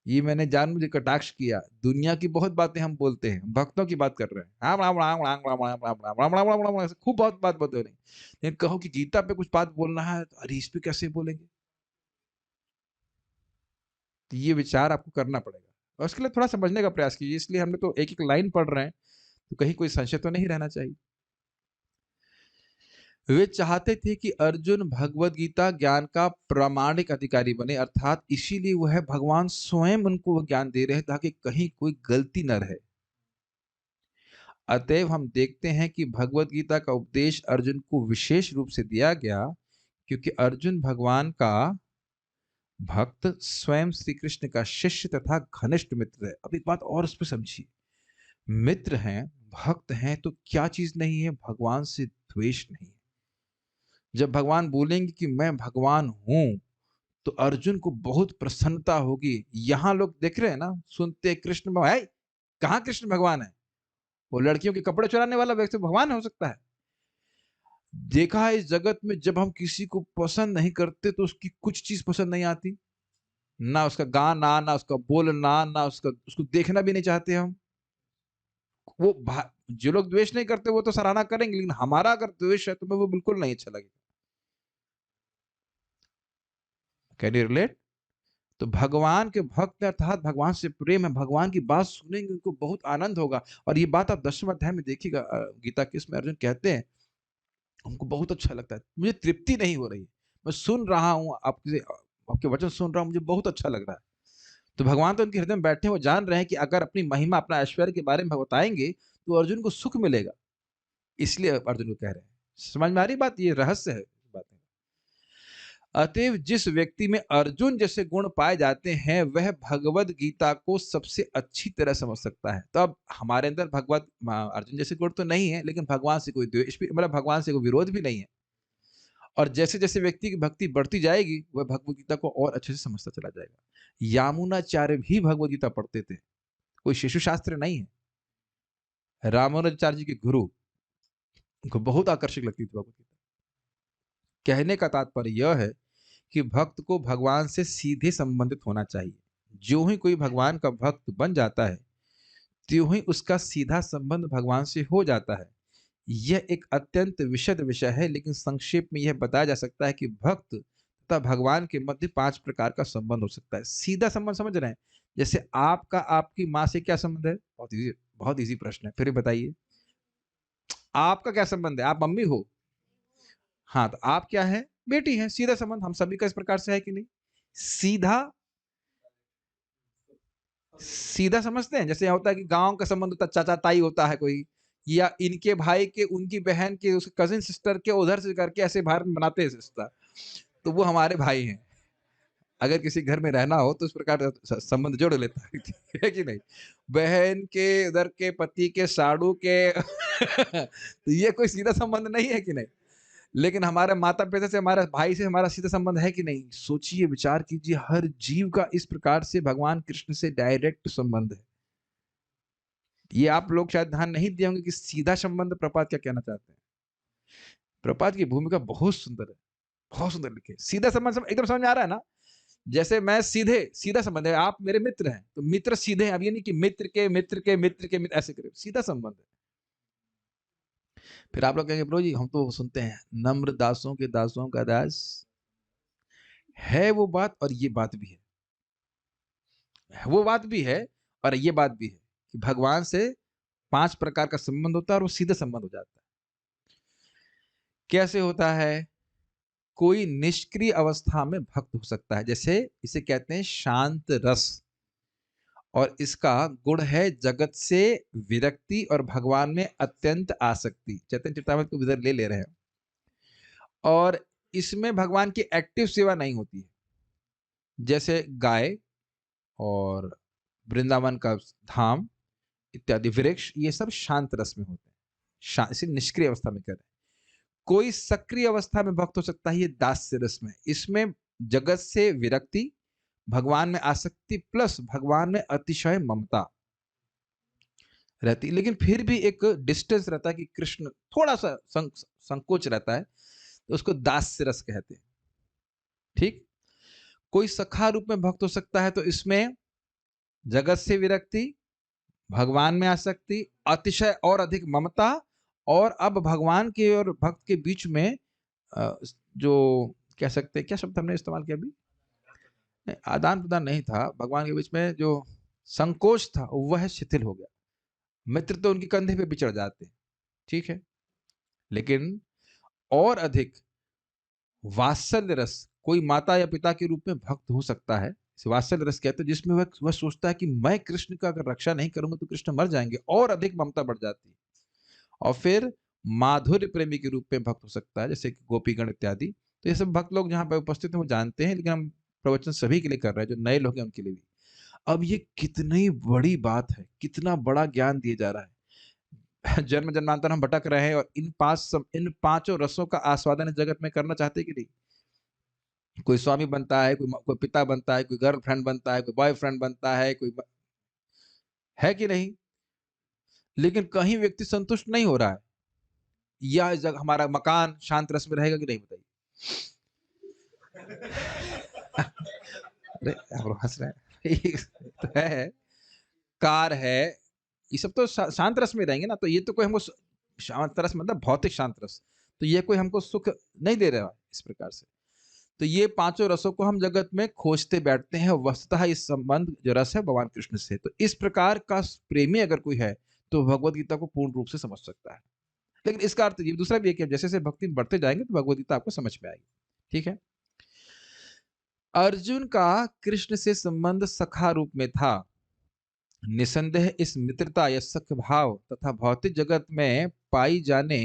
ये मैंने जानबूझ के कटाक्ष किया, दुनिया की बहुत बातें हम बोलते हैं, भक्तों की बात कर रहे हैं, राम राम राम राम राम राम राम राम राम राम राम राम, ऐसे खूब बहुत बात बोलते नहीं। लेकिन कहो कि गीता पे कुछ बात बोलना है तो अरे इस पे कैसे बोलेंगे। तो ये विचार आपको करना पड़ेगा, और उसके लिए थोड़ा समझने का प्रयास कीजिए। इसलिए हमने तो एक एक लाइन पढ़ रहे हैं, तो कहीं कोई संशय तो नहीं रहना चाहिए। वे चाहते थे कि अर्जुन भगवत गीता ज्ञान का प्रामाणिक अधिकारी बने, अर्थात इसीलिए वह भगवान स्वयं उनको ज्ञान दे रहे हैं ताकि कहीं कोई गलती न रहे। अतएव हम देखते हैं कि भगवत गीता का उपदेश अर्जुन को विशेष रूप से दिया गया, क्योंकि अर्जुन भगवान का भक्त, स्वयं श्री कृष्ण का शिष्य तथा घनिष्ठ मित्र है। अब एक बात और उस पर समझिए, मित्र हैं, भक्त हैं, तो क्या चीज नहीं है? भगवान से द्वेष नहीं है। जब भगवान बोलेंगे कि मैं भगवान हूं तो अर्जुन को बहुत प्रसन्नता होगी। यहां लोग देख रहे हैं ना, सुनते कृष्ण भगवान है, कहाँ कृष्ण भगवान है? वो लड़कियों के कपड़े चुराने वाला व्यक्ति भगवान हो सकता है? देखा है इस जगत में जब हम किसी को पसंद नहीं करते तो उसकी कुछ चीज पसंद नहीं आती, ना उसका गाना, ना उसका बोलना, ना उसका, उसको देखना भी नहीं चाहते हम। वो जो लोग द्वेष नहीं करते वो तो सराहना करेंगे, लेकिन हमारा अगर द्वेष है तो मैं वो बिल्कुल नहीं अच्छा लगेगा। Can you relate? तो भगवान के भक्त अर्थात भगवान से प्रेम है, भगवान की बात सुनेंगे उनको बहुत आनंद होगा। और ये बात आप 10वें अध्याय में देखिएगा, गीता के इसमें अर्जुन कहते हैं हमको बहुत अच्छा लगता है, मुझे तृप्ति नहीं हो रही, मैं सुन रहा हूँ, आपके आपके वचन सुन रहा हूँ, मुझे बहुत अच्छा लग रहा है। तो भगवान तो उनके हृदय में बैठे हैं, वो जान रहे हैं कि अगर अपनी महिमा, अपना ऐश्वर्य के बारे में बताएँगे, तो अर्जुन को सुख मिलेगा। इसलिए अर्जुन को कह रहे हैं। समझ में आ रही बात? ये रहस्य है बात। अतएव जिस व्यक्ति में अर्जुन जैसे गुण पाए जाते हैं, वह भगवद गीता को सबसे अच्छी तरह समझ सकता है। तो अब हमारे अंदर अर्जुन जैसे गुण तो नहीं है, लेकिन भगवान से कोई द्वेष भी, मतलब भगवान से कोई विरोध भी नहीं है। और जैसे जैसे व्यक्ति की भक्ति बढ़ती जाएगी, वह भगवद गीता को और अच्छे से समझता चला जाएगा। यामुनाचार्य भी भगवद गीता पढ़ते थे, कोई शिशु शास्त्र नहीं है। रामानुजाचार्य जी के गुरु को बहुत आकर्षक लगती थी भगवद गीता। कहने का तात्पर्य यह है कि भक्त को भगवान से सीधे संबंधित होना चाहिए। जो ही कोई भगवान का भक्त बन जाता है, त्यों ही उसका सीधा संबंध भगवान से हो जाता है। यह एक अत्यंत विशद विषय है, लेकिन संक्षेप में यह बताया जा सकता है कि भक्त तथा भगवान के मध्य 5 प्रकार का संबंध हो सकता है। सीधा संबंध समझ रहे हैं? जैसे आपका आपकी माँ से क्या संबंध है? बहुत इजी प्रश्न है, फिर बताइए। आपका क्या संबंध है? आप मम्मी हो। हाँ, तो आप क्या है? बेटी है। सीधा संबंध हम सभी का इस प्रकार से है कि नहीं? सीधा सीधा समझते हैं। जैसे होता है कि गांव का संबंध होता है, चाचा ताई होता है कोई, या इनके भाई के, उनकी बहन के, उसके कजिन सिस्टर के उधर से करके ऐसे बाहर में बनाते हैं रिश्ता, तो वो हमारे भाई हैं। अगर किसी घर में रहना हो तो इस प्रकार का संबंध जोड़ लेता है कि नहीं? बहन के उधर के पति के साड़ू के तो ये कोई सीधा संबंध नहीं है कि नहीं? लेकिन हमारे माता पिता से, हमारे भाई से हमारा सीधा संबंध है कि नहीं? सोचिए, विचार कीजिए, हर जीव का इस प्रकार से भगवान कृष्ण से डायरेक्ट संबंध है। ये आप लोग शायद ध्यान नहीं दिए होंगे कि सीधा संबंध प्रपात क्या कहना चाहते हैं। प्रपात की भूमिका बहुत सुंदर है, बहुत सुंदर लिखे। सीधा संबंध एकदम समझ में आ रहा है ना? जैसे मैं सीधा संबंध है, आप मेरे मित्र हैं, तो मित्र सीधे हैं। अब ये नहीं कि मित्र के मित्र के मित्र के मित्र, ऐसे करें, सीधा संबंध है। फिर आप लोग कहेंगे, ब्रो जी हम तो सुनते हैं नम्र दासों के दासों का दास है, वो बात और ये बात भी है। वो बात भी है और ये बात भी है कि भगवान से 5 प्रकार का संबंध होता है और वो सीधा संबंध हो जाता है। कैसे होता है? कोई निष्क्रिय अवस्था में भक्त हो सकता है, जैसे इसे कहते हैं शांत रस, और इसका गुण है जगत से विरक्ति और भगवान में अत्यंत आसक्ति। चैतन्य चरितामृत को इधर ले रहे हैं। और इसमें भगवान की एक्टिव सेवा नहीं होती है। जैसे गाय और वृंदावन का धाम इत्यादि वृक्ष, ये सब शांत रस में होते हैं, इसे निष्क्रिय अवस्था में कर रहे हैं। कोई सक्रिय अवस्था में भक्त हो सकता है, ये दास्य रस में। इसमें जगत से विरक्ति, भगवान में आसक्ति प्लस भगवान में अतिशय ममता रहती, लेकिन फिर भी एक डिस्टेंस रहता है कि कृष्ण थोड़ा सा संकोच रहता है, तो उसको दास्य रस कहते हैं। ठीक। कोई सखा रूप में भक्त हो सकता है, तो इसमें जगत से विरक्ति, भगवान में आसक्ति, अतिशय और अधिक ममता, और अब भगवान के और भक्त के बीच में जो कह सकते हैं, क्या शब्द हमने इस्तेमाल किया अभी? आदान प्रदान नहीं था, भगवान के बीच में जो संकोच था वह शिथिल हो गया। मित्र तो उनके कंधे पे भी चढ़ जाते हैं, ठीक है, लेकिन और अधिक वात्सल्य रस, कोई माता या पिता के रूप में भक्त हो सकता है, वात्सल्य रस कहते हैं, जिसमें वह सोचता है कि मैं कृष्ण का अगर रक्षा नहीं करूंगा तो कृष्ण मर जाएंगे, और अधिक ममता बढ़ जाती है। और फिर माधुर्य प्रेमी के रूप में भक्त हो सकता है, जैसे कि गोपीगण इत्यादि। तो ये सब भक्त लोग जहाँ पे उपस्थित हैं वो जानते हैं, लेकिन हम प्रवचन सभी के लिए कर रहे हैं, जो नए लोग हैं उनके लिए भी। अब ये कितनी बड़ी बात है, कितना बड़ा ज्ञान दिया जा रहा है। जन्म जन्मांतर हम भटक रहे हैं और इन पांचों रसों का आस्वादन इस जगत में करना चाहते कि नहीं? कोई स्वामी बनता है, कोई पिता बनता है, कोई गर्लफ्रेंड बनता है, कोई बॉयफ्रेंड बनता है, है कि नहीं? लेकिन कहीं व्यक्ति संतुष्ट नहीं हो रहा है, या इस जगह हमारा मकान शांत रस में रहेगा कि नहीं, बताइए? अरे आप हंस रहे हैं। तो है, कार है, ये सब तो शांत रस में रहेंगे ना। तो ये तो कोई हमको शांत रस मतलब भौतिक शांत रस, तो ये कोई हमको सुख नहीं दे रहा इस प्रकार से। तो ये पांचों रसों को हम जगत में खोजते बैठते हैं, वस्तुतः इस संबंध जो रस है भगवान कृष्ण से। तो इस प्रकार का प्रेमी अगर कोई है तो भगवत गीता को पूर्ण रूप से समझ सकता है। लेकिन इसका अर्थ ये दूसरा भी है कि जैसे जैसे भक्ति बढ़ते जाएंगे तो भगवत गीता आपको समझ में आएगी। ठीक है। अर्जुन का कृष्ण से संबंध सखा रूप में था। निसंदेह इस मित्रता या सख्य भाव तथा भौतिक जगत में पाई जाने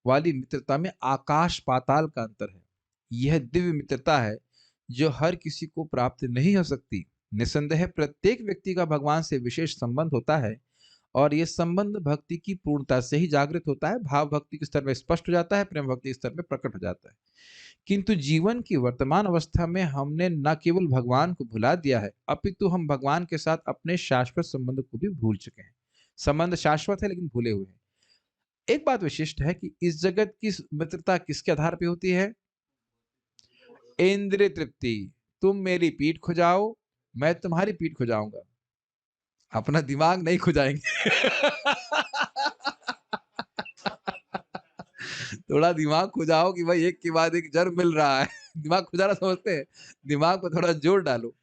वाली मित्रता में आकाश पाताल का अंतर है। यह दिव्य मित्रता है जो हर किसी को प्राप्त नहीं हो सकती। निसंदेह प्रत्येक व्यक्ति का भगवान से विशेष संबंध होता है और यह संबंध भक्ति की पूर्णता से ही जागृत होता है। भाव भक्ति के स्तर में स्पष्ट हो जाता है, प्रेम भक्ति के स्तर में प्रकट हो जाता है। किंतु जीवन की वर्तमान अवस्था में हमने न केवल भगवान को भुला दिया है, अपितु हम भगवान के साथ अपने शाश्वत संबंध को भी भूल चुके हैं। संबंध शाश्वत है लेकिन भूले हुए हैं। एक बात विशिष्ट है कि इस जगत की मित्रता किसके आधार पे होती है? इंद्रिय तृप्ति। तुम मेरी पीठ खुजाओ, मैं तुम्हारी पीठ खुजाऊंगा, अपना दिमाग नहीं खुजाएंगे। थोड़ा दिमाग खुजाओ कि भाई एक के बाद एक जर मिल रहा है। दिमाग खुजाना समझते हैं, दिमाग को थोड़ा जोर डालो।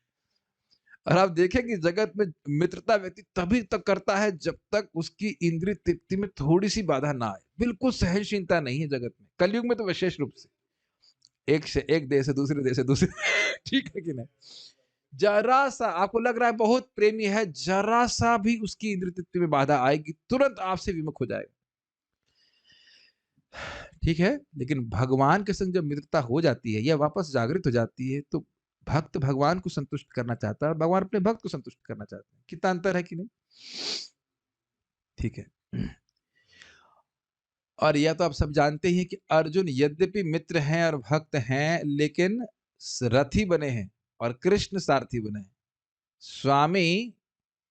और आप देखेंगे जगत में मित्रता व्यक्ति तभी तक करता है जब तक उसकी इंद्रिय तृप्ति में थोड़ी सी बाधा ना आए। बिल्कुल सहनशीलता नहीं है जगत में, कलयुग में तो विशेष रूप से। एक से एक देश से दूसरे देश से दूसरे। ठीक है कि नहीं? जरा सा आपको लग रहा है बहुत प्रेमी है, जरा सा भी उसकी इंद्रिय तृप्ति में बाधा आएगी तुरंत आपसे विमुख हो जाएगा। ठीक है, लेकिन भगवान के संग जब मित्रता हो जाती है या वापस जागृत हो जाती है तो भक्त भगवान को संतुष्ट करना चाहता है और भगवान अपने भक्त को संतुष्ट करना चाहते हैं। कितना अंतर है कि नहीं? ठीक है। और यह तो आप सब जानते ही हैं कि अर्जुन यद्यपि मित्र हैं और भक्त हैं लेकिन रथी बने हैं और कृष्ण सारथी बने हैं। स्वामी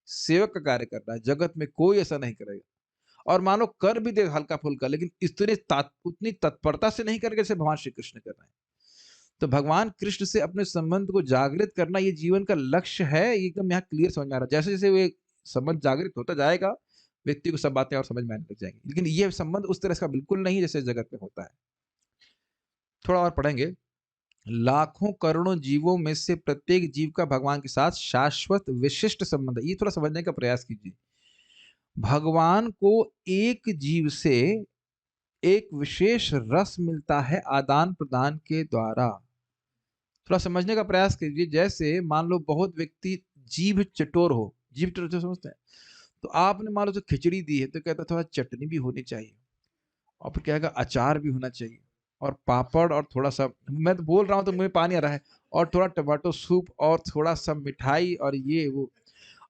सेवक का कार्य कर रहा है, जगत में कोई ऐसा नहीं करेगा। और मानो कर भी दे हल्का फुल्का, लेकिन उतनी तत्परता से नहीं करेगा जैसे भगवान श्री कृष्ण कर रहे हैं। तो भगवान कृष्ण से अपने संबंध को जागृत करना ये जीवन का लक्ष्य है। एकदम यहाँ क्लियर समझ में आ रहा है। जैसे जैसे वे संबंध जागृत होता जाएगा व्यक्ति को सब बातें और समझ में आने लग जाएंगी। लेकिन ये संबंध उस तरह का बिल्कुल नहीं जैसे जगत में होता है। थोड़ा और पढ़ेंगे। लाखों करोड़ों जीवों में से प्रत्येक जीव का भगवान के साथ शाश्वत विशिष्ट संबंध है। ये थोड़ा समझने का प्रयास कीजिए। भगवान को एक जीव से एक विशेष रस मिलता है आदान प्रदान के द्वारा। थोड़ा समझने का प्रयास कीजिए। जैसे मान लो बहुत व्यक्ति जीभ चटोर हो, जीभ चटोर समझते हैं, तो आपने मान लो तो खिचड़ी दी है तो कहता थोड़ा चटनी भी होनी चाहिए और फिर कहेगा अचार भी होना चाहिए और पापड़ और थोड़ा सा, मैं तो बोल रहा हूँ तो मुझे पानी आ रहा है, और थोड़ा टमाटो सूप और थोड़ा सा मिठाई और ये वो।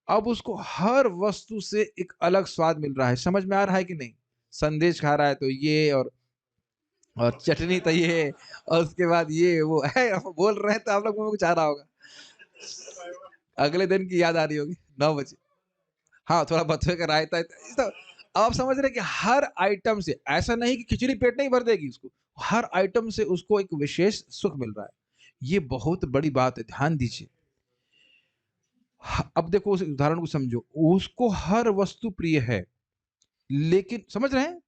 अब उसको हर वस्तु से एक अलग स्वाद मिल रहा है। समझ में आ रहा है कि नहीं? संदेश खा रहा है तो ये और चटनी तो ये, और उसके बाद ये वो है। बोल रहे हैं तो आप लोग मुंह में कुछ आ रहा होगा। अगले दिन की याद आ रही होगी 9 बजे। हाँ, थोड़ा बथुए का रायता तो आप समझ रहे हैं कि हर आइटम से ऐसा नहीं कि खिचड़ी पेट नहीं भर देगी उसको, हर आइटम से उसको एक विशेष सुख मिल रहा है। ये बहुत बड़ी बात है, ध्यान दीजिए। अब देखो उस उदाहरण को समझो। उसको हर वस्तु प्रिय है, लेकिन समझ रहे हैं,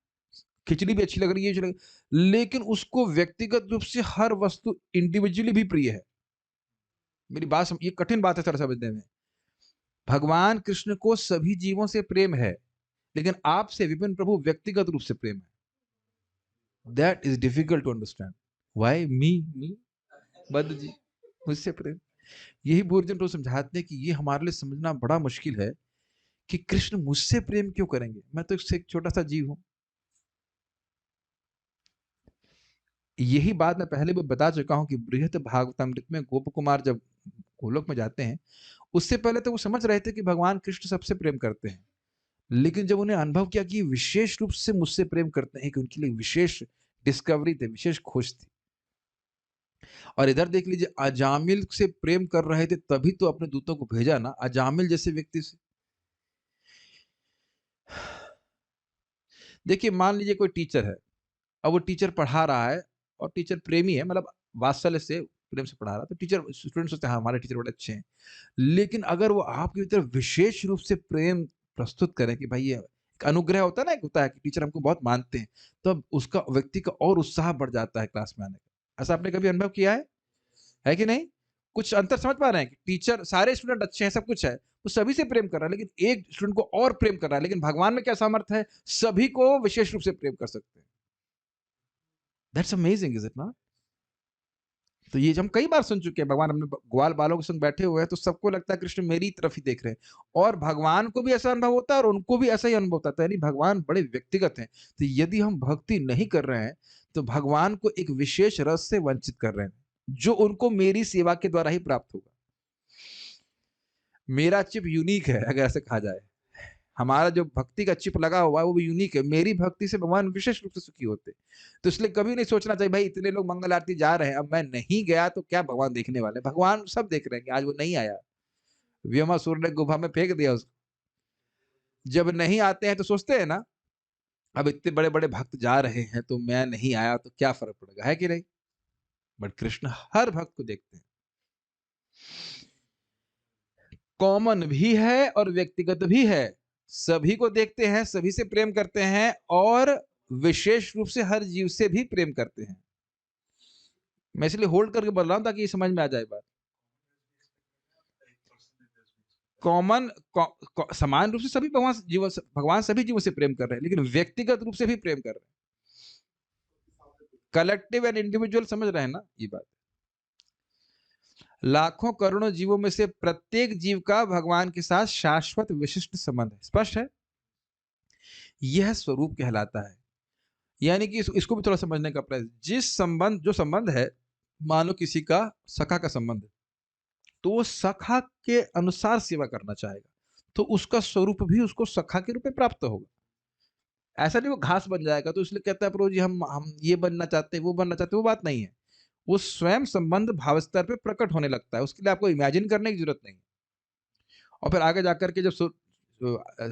खिचड़ी भी अच्छी लग रही है, लेकिन उसको व्यक्तिगत रूप से हर वस्तु इंडिविजुअली भी प्रिय है। मेरी बात ये कठिन बात है थोड़ा समझने में। भगवान कृष्ण को सभी जीवों से प्रेम है, लेकिन आपसे विपिन प्रभु व्यक्तिगत रूप से प्रेम है। That is difficult to understand. Why me बद्ध जी मुझसे प्रेम। यही बुर्जन प्रभु समझाते हैं कि ये हमारे लिए समझना बड़ा मुश्किल है कि कृष्ण मुझसे प्रेम क्यों करेंगे, मैं तो एक छोटा सा जीव हूं। यही बात मैं पहले भी बता चुका हूं कि बृहत भागवतामृत में गोप कुमार जब गोलोक में जाते हैं, उससे पहले तो वो समझ रहे थे कि भगवान कृष्ण सबसे प्रेम करते हैं, लेकिन जब उन्हें अनुभव किया कि विशेष रूप से मुझसे प्रेम करते हैं, कि उनके लिए विशेष डिस्कवरी थी, विशेष खोज थी। और इधर देख लीजिए, अजामिल से प्रेम कर रहे थे तभी तो अपने दूतों को भेजा ना, अजामिल जैसे व्यक्ति से। देखिए मान लीजिए कोई टीचर है, अब वो टीचर पढ़ा रहा है और टीचर प्रेमी है, मतलब वात्सल्य से प्रेम से पढ़ा रहा है, तो टीचर स्टूडेंट सोचते हैं हाँ हमारे टीचर बड़े अच्छे हैं। लेकिन अगर वो आपकी तरफ विशेष रूप से प्रेम प्रस्तुत करें कि भाई ये एक अनुग्रह होता है ना, एक होता है कि टीचर हमको बहुत मानते हैं, तो उसका व्यक्ति का और उत्साह बढ़ जाता है क्लास में आने का। ऐसा आपने कभी अनुभव किया है कि नहीं? कुछ अंतर समझ पा रहे हैं कि टीचर सारे स्टूडेंट अच्छे हैं, सब कुछ है, वो सभी से प्रेम कर रहा है, लेकिन एक स्टूडेंट को और प्रेम कर रहा है। लेकिन भगवान में क्या सामर्थ्य है, सभी को विशेष रूप से प्रेम कर सकते हैं। That's amazing, is it not? तो ये हम कई बार सुन चुके हैं, भगवान अपने ग्वाल बालों के संग बैठे हुए हैं तो सबको लगता है कृष्ण मेरी तरफ ही देख रहे हैं, और भगवान को भी ऐसा अनुभव होता है और उनको भी ऐसा ही अनुभव होता है, यानी भगवान बड़े व्यक्तिगत हैं। तो यदि हम भक्ति नहीं कर रहे हैं तो भगवान को एक विशेष रस से वंचित कर रहे हैं, जो उनको मेरी सेवा के द्वारा ही प्राप्त होगा। मेरा चिप यूनिक है, अगर ऐसे कहा जाए, हमारा जो भक्ति का चिप लगा हुआ है वो भी यूनिक है। मेरी भक्ति से भगवान विशेष रूप से सुखी होते हैं। तो इसलिए कभी नहीं सोचना चाहिए भाई इतने लोग मंगल आरती जा रहे हैं, अब मैं नहीं गया तो क्या भगवान देखने वाले हैं? भगवान सब देख रहे हैं कि आज वो नहीं आया, व्योमासुर ने गुफा में फेंक दिया उसको। जब नहीं आते हैं तो सोचते हैं ना, अब इतने बड़े बड़े भक्त जा रहे हैं तो मैं नहीं आया तो क्या फर्क पड़ेगा, है कि नहीं? बट कृष्ण हर भक्त को देखते हैं, कॉमन भी है और व्यक्तिगत भी है, सभी को देखते हैं, सभी से प्रेम करते हैं, और विशेष रूप से हर जीव से भी प्रेम करते हैं। मैं इसलिए होल्ड करके बोल रहा हूं ताकि ये समझ में आ जाए बात। कॉमन समान रूप से सभी भगवान सभी जीवों से प्रेम कर रहे हैं, लेकिन व्यक्तिगत रूप से भी प्रेम कर रहे हैं। कलेक्टिव एंड इंडिविजुअल, समझ रहे हैं ना ये बात? लाखों करोड़ों जीवों में से प्रत्येक जीव का भगवान के साथ शाश्वत विशिष्ट संबंध है। स्पष्ट है? यह स्वरूप कहलाता है। यानी कि इसको भी थोड़ा समझने का प्रयास, जो संबंध है, मानो किसी का सखा का संबंध है, तो वो सखा के अनुसार सेवा करना चाहेगा, तो उसका स्वरूप भी उसको सखा के रूप में प्राप्त होगा। ऐसा नहीं वो घास बन जाएगा तो इसलिए कहता है प्रभु जी हम ये बनना चाहते हैं, वो बनना चाहते हैं, वो बात नहीं है। वो स्वयं संबंध भाव स्तर पे प्रकट होने लगता है, उसके लिए आपको इमेजिन करने की जरूरत नहीं। और फिर आगे जाकर के जब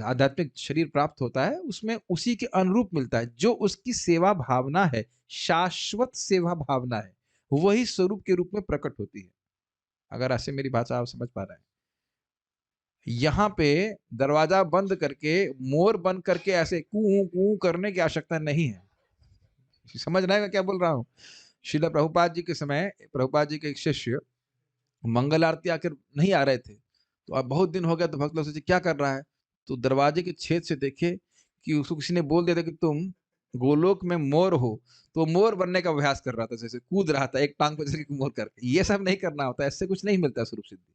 आध्यात्मिक शरीर प्राप्त होता है, उसमें उसी के अनुरूप मिलता है, जो उसकी सेवा भावना है, शाश्वत सेवा भावना है, वही स्वरूप के रूप में प्रकट होती है। अगर ऐसे मेरी भाषा आप समझ पा रहे हैं, यहाँ पे दरवाजा बंद करके मोर बन करके ऐसे कू कू करने की आवश्यकता नहीं है। समझ रहे हैं क्या बोल रहा हूँ? श्रील प्रभुपाद जी के समय प्रभुपाद जी के एक शिष्य मंगल आरती आकर नहीं आ रहे थे, तो अब बहुत दिन हो गया, तो भक्त लोग सोचे क्या कर रहा है, तो दरवाजे के छेद से देखे कि उसको किसी ने बोल दिया था कि तुम गोलोक में मोर हो, तो मोर बनने का अभ्यास कर रहा था, जैसे कूद रहा था एक टांग पे जैसे मोर करके। ये सब नहीं करना होता, ऐसे कुछ नहीं मिलता स्वरूप सिद्धि।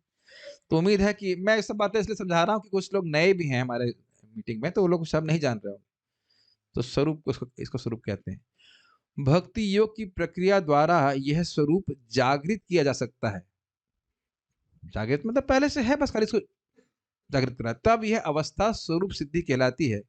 तो उम्मीद है कि मैं ये सब बातें इसलिए समझा रहा हूँ कि कुछ लोग नए भी हैं हमारे मीटिंग में, तो वो लोग सब नहीं जान रहे हो। तो स्वरूप इसको स्वरूप कहते हैं। भक्ति योग की प्रक्रिया द्वारा यह स्वरूप जागृत किया जा सकता है। जागृत मतलब पहले से है, बस खाली इसको जागृत करना, तब यह अवस्था स्वरूप सिद्धि कहलाती है।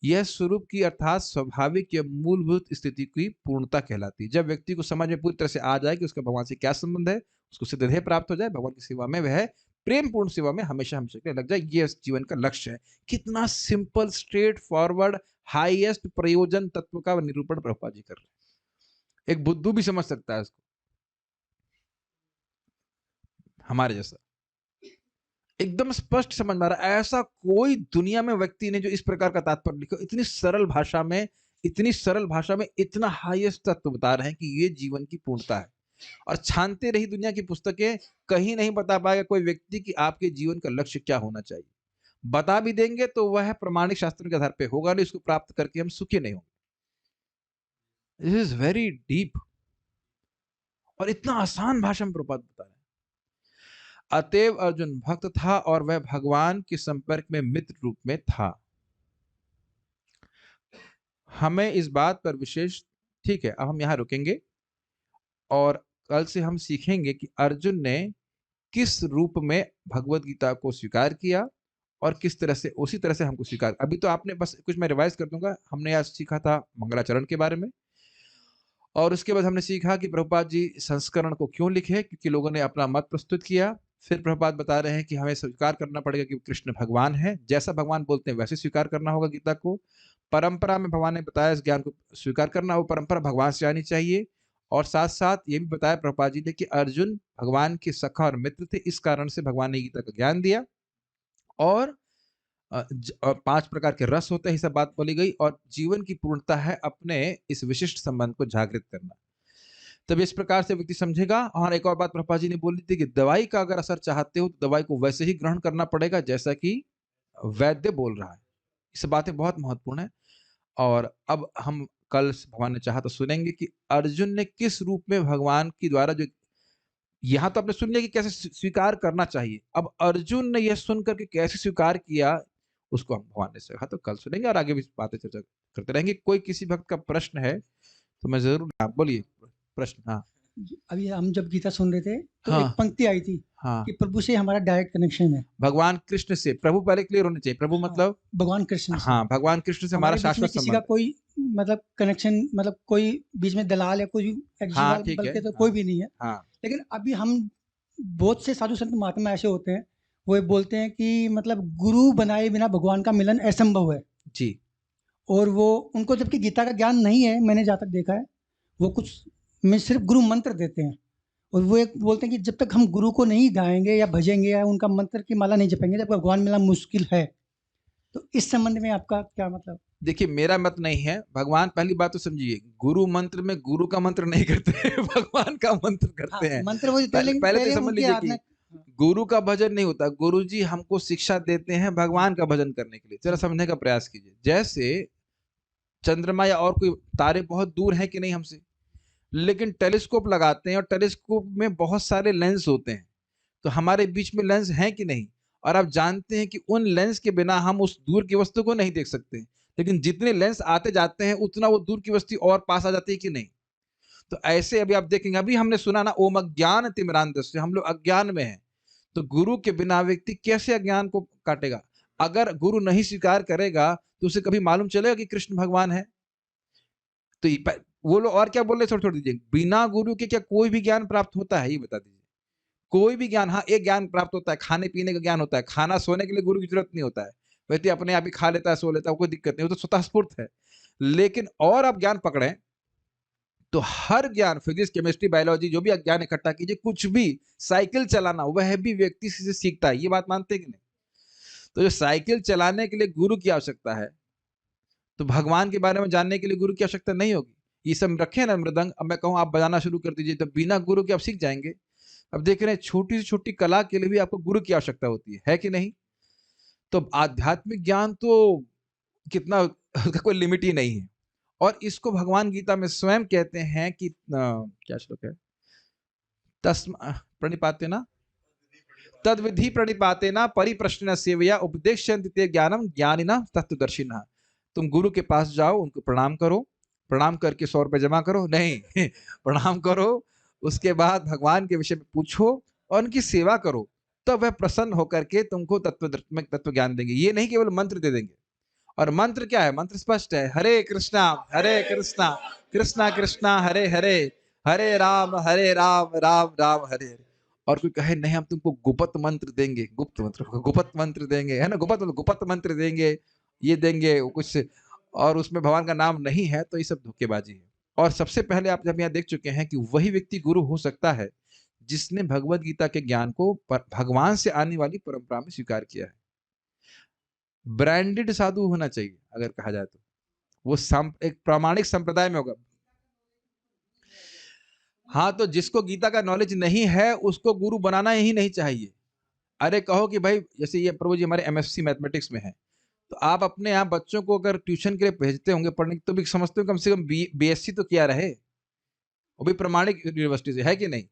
यह स्वरूप की अर्थात स्वाभाविक या मूलभूत स्थिति की पूर्णता कहलाती है। जब व्यक्ति को समझ में पूरी तरह से आ जाए कि उसका भगवान से क्या संबंध है, उसको सिद्धेय प्राप्त हो जाए, भगवान की सेवा में वह प्रेम पूर्ण सेवा में हमेशा हमेशा के लग जाए, ये जीवन का लक्ष्य है। कितना सिंपल, स्ट्रेट फॉरवर्ड, हाईएस्ट प्रयोजन तत्व का निरूपण प्रभुपाद जी कर रहे हैं। एक बुद्धू भी समझ सकता है इसको, हमारे जैसा एकदम स्पष्ट समझ में आ रहा है। ऐसा कोई दुनिया में व्यक्ति ने जो इस प्रकार का तात्पर्य लिखा, इतनी सरल भाषा में, इतनी सरल भाषा में इतना हाईएस्ट तत्व बता रहे हैं कि ये जीवन की पूर्णता है। और छानते रही दुनिया की पुस्तकें, कहीं नहीं बता पाएगा कोई व्यक्ति कि आपके जीवन का लक्ष्य क्या होना चाहिए। बता भी देंगे तो वह प्रमाणिक शास्त्रों के आधार पर होगा नहीं, इसको प्राप्त करके हम सुखी नहीं होंगे। दिस इज वेरी डीप, और इतना आसान भाषा में प्रभुपाद बता रहे हैं। अतएव अर्जुन भक्त था और वह भगवान के संपर्क में मित्र रूप में था। हमें इस बात पर विशेष, ठीक है, अब हम यहां रुकेंगे और कल से हम सीखेंगे कि अर्जुन ने किस रूप में भगवत गीता को स्वीकार किया और किस तरह से, उसी तरह से हमको स्वीकार। अभी तो आपने बस कुछ मैं रिवाइज कर दूंगा। हमने आज सीखा था मंगलाचरण के बारे में, और उसके बाद हमने सीखा कि प्रभुपाद जी संस्करण को क्यों लिखे, क्योंकि लोगों ने अपना मत प्रस्तुत किया। फिर प्रभुपाद बता रहे हैं कि हमें स्वीकार करना पड़ेगा कि कृष्ण भगवान है, जैसा भगवान बोलते हैं वैसे स्वीकार करना होगा गीता को। परंपरा में भगवान ने बताया इस ज्ञान को स्वीकार करना, वो परंपरा भगवान से आनी चाहिए। और साथ साथ ये भी बताया प्रभुपाद जी ने कि अर्जुन भगवान के सखा और मित्र थे, इस कारण से भगवान ने गीता का ज्ञान दिया। और 5 प्रकार के रस होते हैं, ये सब बात बोली गई। और जीवन की पूर्णता है अपने इस विशिष्ट संबंध को जागृत करना। तब इस प्रकार से व्यक्ति समझेगा। और एक और बात प्रभुपाद जी ने बोली थी कि दवाई का अगर असर चाहते हो तो दवाई को वैसे ही ग्रहण करना पड़ेगा जैसा कि वैद्य बोल रहा है। ये सब बातें बहुत महत्वपूर्ण है। और अब हम कल भगवान ने चाहा तो सुनेंगे कि अर्जुन ने किस रूप में भगवान के द्वारा जो यहाँ तो आपने सुन लिया कि कैसे स्वीकार करना चाहिए। अब अर्जुन ने यह सुन करके कैसे स्वीकार किया, उसको हम भगवान ने सिखाया। तो कल सुनेंगे और आगे भी बातें चर्चा करते रहेंगे। कोई किसी भक्त का प्रश्न है तो मैं जरूर, आप बोलिए प्रश्न। हाँ अभी हम जब गीता सुन रहे थे तो हाँ एक पंक्ति आई थी हाँ, कि प्रभु से हमारा डायरेक्ट कनेक्शन है। भगवान कृष्ण से, प्रभु पहले क्लियर होने चाहिए, प्रभु हाँ, मतलब भगवान कृष्ण से। हाँ, भगवान कृष्ण से हमारा हमारे बीच में शाश्वत किसी का संबंध है। कोई मतलब कनेक्शन, मतलब कोई बीच में दलाल या कोई हाँ एग्जीवाल ठीक है, बल्कि तो हाँ कोई भी नहीं है। हाँ लेकिन अभी हम बहुत से साधु संत महात्मा ऐसे होते हैं, वो ये बोलते हैं कि मतलब गुरु बनाए बिना भगवान का मिलन असंभव है। जी। और वो उनको जबकि गीता का ज्ञान नहीं है, मैंने जहाँ तक देखा है, वो कुछ में सिर्फ गुरु मंत्र देते हैं। और वो एक बोलते हैं कि जब तक हम गुरु को नहीं गाएंगे या भजेंगे या उनका मंत्र की माला नहीं जपेंगे, जब भगवान मिलना मुश्किल है। तो इस संबंध में आपका क्या मतलब? देखिए मेरा मत नहीं है। भगवान, पहली बात तो समझिए, गुरु मंत्र में गुरु का मंत्र नहीं करते भगवान का मंत्र करते हाँ, हैं। मंत्र वो देते हैं, पहले लेकिन पहले तो पहले समझ उनकी लीजिए आराधना। कि गुरु का भजन नहीं होता। गुरु जी हमको शिक्षा देते हैं भगवान का भजन करने के लिए। जरा समझने का प्रयास कीजिए। जैसे चंद्रमा या और कोई तारे बहुत दूर हैं कि नहीं हमसे, लेकिन टेलीस्कोप लगाते हैं और टेलीस्कोप में बहुत सारे लेंस होते हैं, तो हमारे बीच में लेंस हैं कि नहीं। और आप जानते हैं कि उन लेंस के बिना हम उस दूर की वस्तु को नहीं देख सकते, लेकिन जितने लेंस आते जाते हैं उतना वो दूर की वस्तु और पास आ जाती है कि नहीं। तो ऐसे अभी आप देखेंगे, अभी हमने सुना ना, ओम अज्ञान तिमिरांधस्य, हम लोग अज्ञान में हैं। तो गुरु के बिना व्यक्ति कैसे अज्ञान को काटेगा। अगर गुरु नहीं स्वीकार करेगा तो उसे कभी मालूम चलेगा कि कृष्ण भगवान है। तो वो लोग और क्या बोल रहे, छोड़ छोड़ दीजिए। बिना गुरु के क्या कोई भी ज्ञान प्राप्त होता है, ये बता दीजिए। कोई भी ज्ञान, हाँ एक ज्ञान प्राप्त होता है, खाने पीने का ज्ञान होता है। खाना सोने के लिए गुरु की जरूरत नहीं होता है, व्यक्ति अपने आप ही खा लेता है, सो लेता है, कोई दिक्कत नहीं, वो तो स्वतः स्फूर्त है। लेकिन और आप ज्ञान पकड़े तो हर ज्ञान, फिजिक्स केमिस्ट्री बायोलॉजी, जो भी ज्ञान इकट्ठा कीजिए, कुछ भी, साइकिल चलाना, वह भी व्यक्ति से सीखता है। ये बात मानते हैं कि नहीं। तो जो साइकिल चलाने के लिए गुरु की आवश्यकता है, तो भगवान के बारे में जानने के लिए गुरु की आवश्यकता नहीं होगी। ये सब रखे ना मृदंग, अब मैं कहूँ आप बजाना शुरू कर दीजिए, तो बिना गुरु के आप सीख जाएंगे। अब देख रहे हैं छोटी से छोटी कला के लिए भी आपको गुरु की आवश्यकता होती है कि नहीं। तो आध्यात्मिक ज्ञान तो कितना, उसका कोई लिमिट ही नहीं है। और इसको भगवान गीता में स्वयं कहते हैं कि क्या श्लोक है, तस्म प्रणिपातेना तद विधि प्रणिपातेना परिप्रश्न सेवया उपदेशयन्ति ते ज्ञानम ज्ञानिनः तत्वदर्शिनः। तुम गुरु के पास जाओ, उनको प्रणाम करो, प्रणाम करके 100 रुपए जमा करो, नहीं प्रणाम करो, उसके बाद भगवान के विषय में पूछो और उनकी सेवा करो, तब वह प्रसन्न होकर के तुमको तत्व ज्ञान देंगे। ये नहीं केवल मंत्र दे देंगे। और मंत्र क्या है, मंत्र स्पष्ट है, हरे कृष्णा कृष्णा कृष्णा हरे हरे, हरे राम राम राम हरे हरे। और कोई कहे नहीं हम तुमको गुप्त मंत्र देंगे, गुप्त मंत्र, गुप्त मंत्र देंगे, है ना, गुप्त मंत्र देंगे, ये देंगे वो कुछ, और उसमें भगवान का नाम नहीं है, तो ये सब धोखेबाजी है। और सबसे पहले आप जब यहाँ देख चुके हैं कि वही व्यक्ति गुरु हो सकता है जिसने भगवत गीता के ज्ञान को भगवान से आने वाली परंपरा में स्वीकार किया है। ब्रांडेड साधु होना चाहिए अगर कहा जाए तो, वो एक प्रामाणिक संप्रदाय में होगा। हाँ, तो जिसको गीता का नॉलेज नहीं है उसको गुरु बनाना ही नहीं चाहिए। अरे कहो कि भाई, जैसे ये प्रभु जी हमारे एमएससी मैथमेटिक्स में है, तो आप अपने यहाँ बच्चों को अगर ट्यूशन के लिए भेजते होंगे पढ़ने, तो भी समझते हो कम से कम बीएससी तो किया रहे, वो भी प्रमाणिक यूनिवर्सिटी से, है कि नहीं।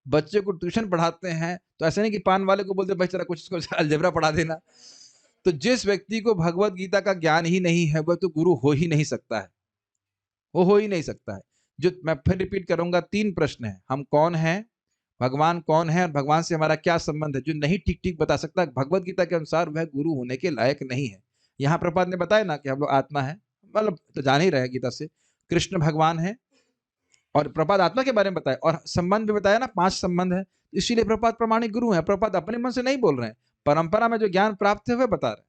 बच्चे को ट्यूशन पढ़ाते हैं तो ऐसा नहीं कि पान वाले को बोलते भाई चला कुछ अलजेब्रा पढ़ा देना। तो जिस व्यक्ति को भगवत गीता का ज्ञान ही नहीं है वह तो गुरु हो ही नहीं सकता है, वो हो ही नहीं सकता है। जो मैं फिर रिपीट करूंगा, 3 प्रश्न है, हम कौन हैं, भगवान कौन है और भगवान से हमारा क्या संबंध है। जो नहीं ठीक ठीक बता सकता भगवत गीता के अनुसार वह गुरु होने के लायक नहीं है। यहाँ प्रभुपाद ने बताया ना कि हम लोग आत्मा है, मतलब तो जान ही रहे गीता से, कृष्ण भगवान है, और प्रभुपाद आत्मा के बारे में बताया और संबंध भी बताया ना, 5 संबंध है। इसीलिए प्रभुपाद प्रमाणिक गुरु है। प्रभुपाद अपने मन से नहीं बोल रहे हैं, परंपरा में जो ज्ञान प्राप्त है वह बता रहे हैं।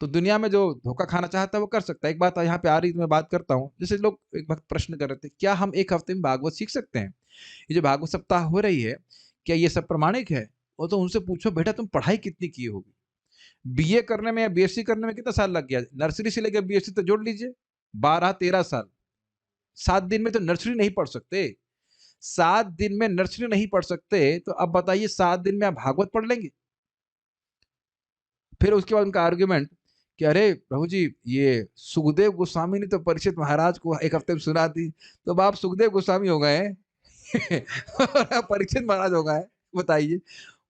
तो दुनिया में जो धोखा खाना चाहता है वो कर सकता है। एक बात यहाँ पे आ रही मैं बात करता हूँ, जैसे लोग एक वक्त प्रश्न कर रहे थे, क्या हम एक हफ्ते में भागवत सीख सकते हैं। ये जो भागवत सप्ताह हो रही है, क्या ये सब प्रमाणिक है। वो तो उनसे पूछो बेटा तुम पढ़ाई कितनी की होगी, बीए करने में या बीएससी करने में कितना साल लग गया। नर्सरी से लेकर बीएससी तो जोड़ लीजिए, 12-13 साल। 7 दिन में तो नर्सरी नहीं पढ़ सकते, 7 दिन में नर्सरी नहीं पढ़ सकते, तो अब बताइए 7 दिन में आप भागवत पढ़ लेंगे। फिर उसके बाद उनका आर्ग्यूमेंट कि अरे प्रभु जी ये सुखदेव गोस्वामी ने तो परीक्षित महाराज को एक हफ्ते में सुना दी, तो अब आप सुखदेव गोस्वामी हो गए और परीक्षित महाराज हो गए। बताइए,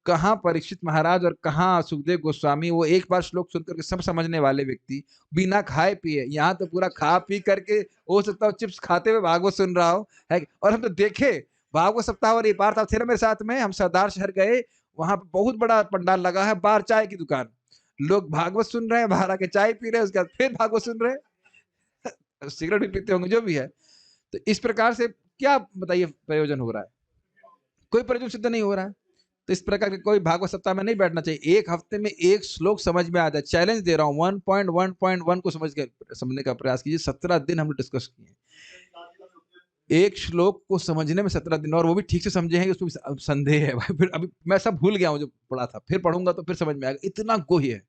कहाँ परीक्षित महाराज और कहाँ सुखदेव गोस्वामी, वो एक बार श्लोक सुन करके सब समझने वाले व्यक्ति, बिना खाए पिए। यहाँ तो पूरा खा पी करके, हो सकता हो चिप्स खाते हुए भागवत सुन रहा हो, है। और हम तो देखे भागवत सप्ताह, और एक बार था थे ना मेरे साथ में, हम सरदार शहर गए, वहां पे बहुत बड़ा पंडाल लगा है, बाहर चाय की दुकान, लोग भागवत सुन रहे हैं, बाहर आके चाय पी रहे हैं, उसके बाद फिर भागवत सुन रहे हैं, सिगरेट भी पीते होंगे, जो भी है। तो इस प्रकार से क्या बताइए प्रयोजन हो रहा है? कोई प्रयोजन सिद्ध नहीं हो रहा है। तो इस प्रकार के कोई भागवत सप्ताह में नहीं बैठना चाहिए। एक हफ्ते में एक श्लोक समझ में आ जाए, चैलेंज दे रहा हूँ, 1.1.1 को समझने का प्रयास कीजिए। 17 दिन हम डिस्कस किए, एक श्लोक को समझने में 17 दिन, और वो भी ठीक से समझे हैं, उसमें संदेह है भाई। फिर अभी मैं सब भूल गया हूँ जो पढ़ा था, फिर पढ़ूंगा तो फिर समझ में आएगा, इतना गोही है,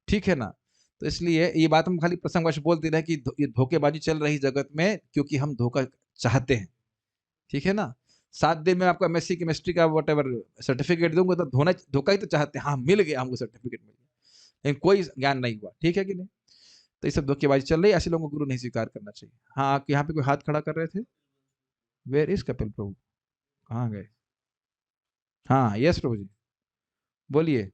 ठीक है ना। तो इसलिए ये बात हम खाली प्रसंगवश बोलते रहे कि ये धोखेबाजी चल रही जगत में, क्योंकि हम धोखा चाहते हैं, ठीक है ना। 7 दिन में आपको एमएससी केमिस्ट्री का वट एवर सर्टिफिकेट दूंगा, तो धोखा ही तो चाहते हैं। हाँ, मिल गया हमको सर्टिफिकेट, मिल गया, लेकिन कोई ज्ञान नहीं हुआ, ठीक है कि नहीं। तो ये सब धोखेबाजी चल रही है, ऐसे लोगों को गुरु नहीं स्वीकार करना चाहिए। हाँ, आप यहाँ पे कोई हाथ खड़ा कर रहे थे, वेयर इज कपिल प्रभु, कहाँ गए? हाँ, यस प्रभु जी, बोलिए।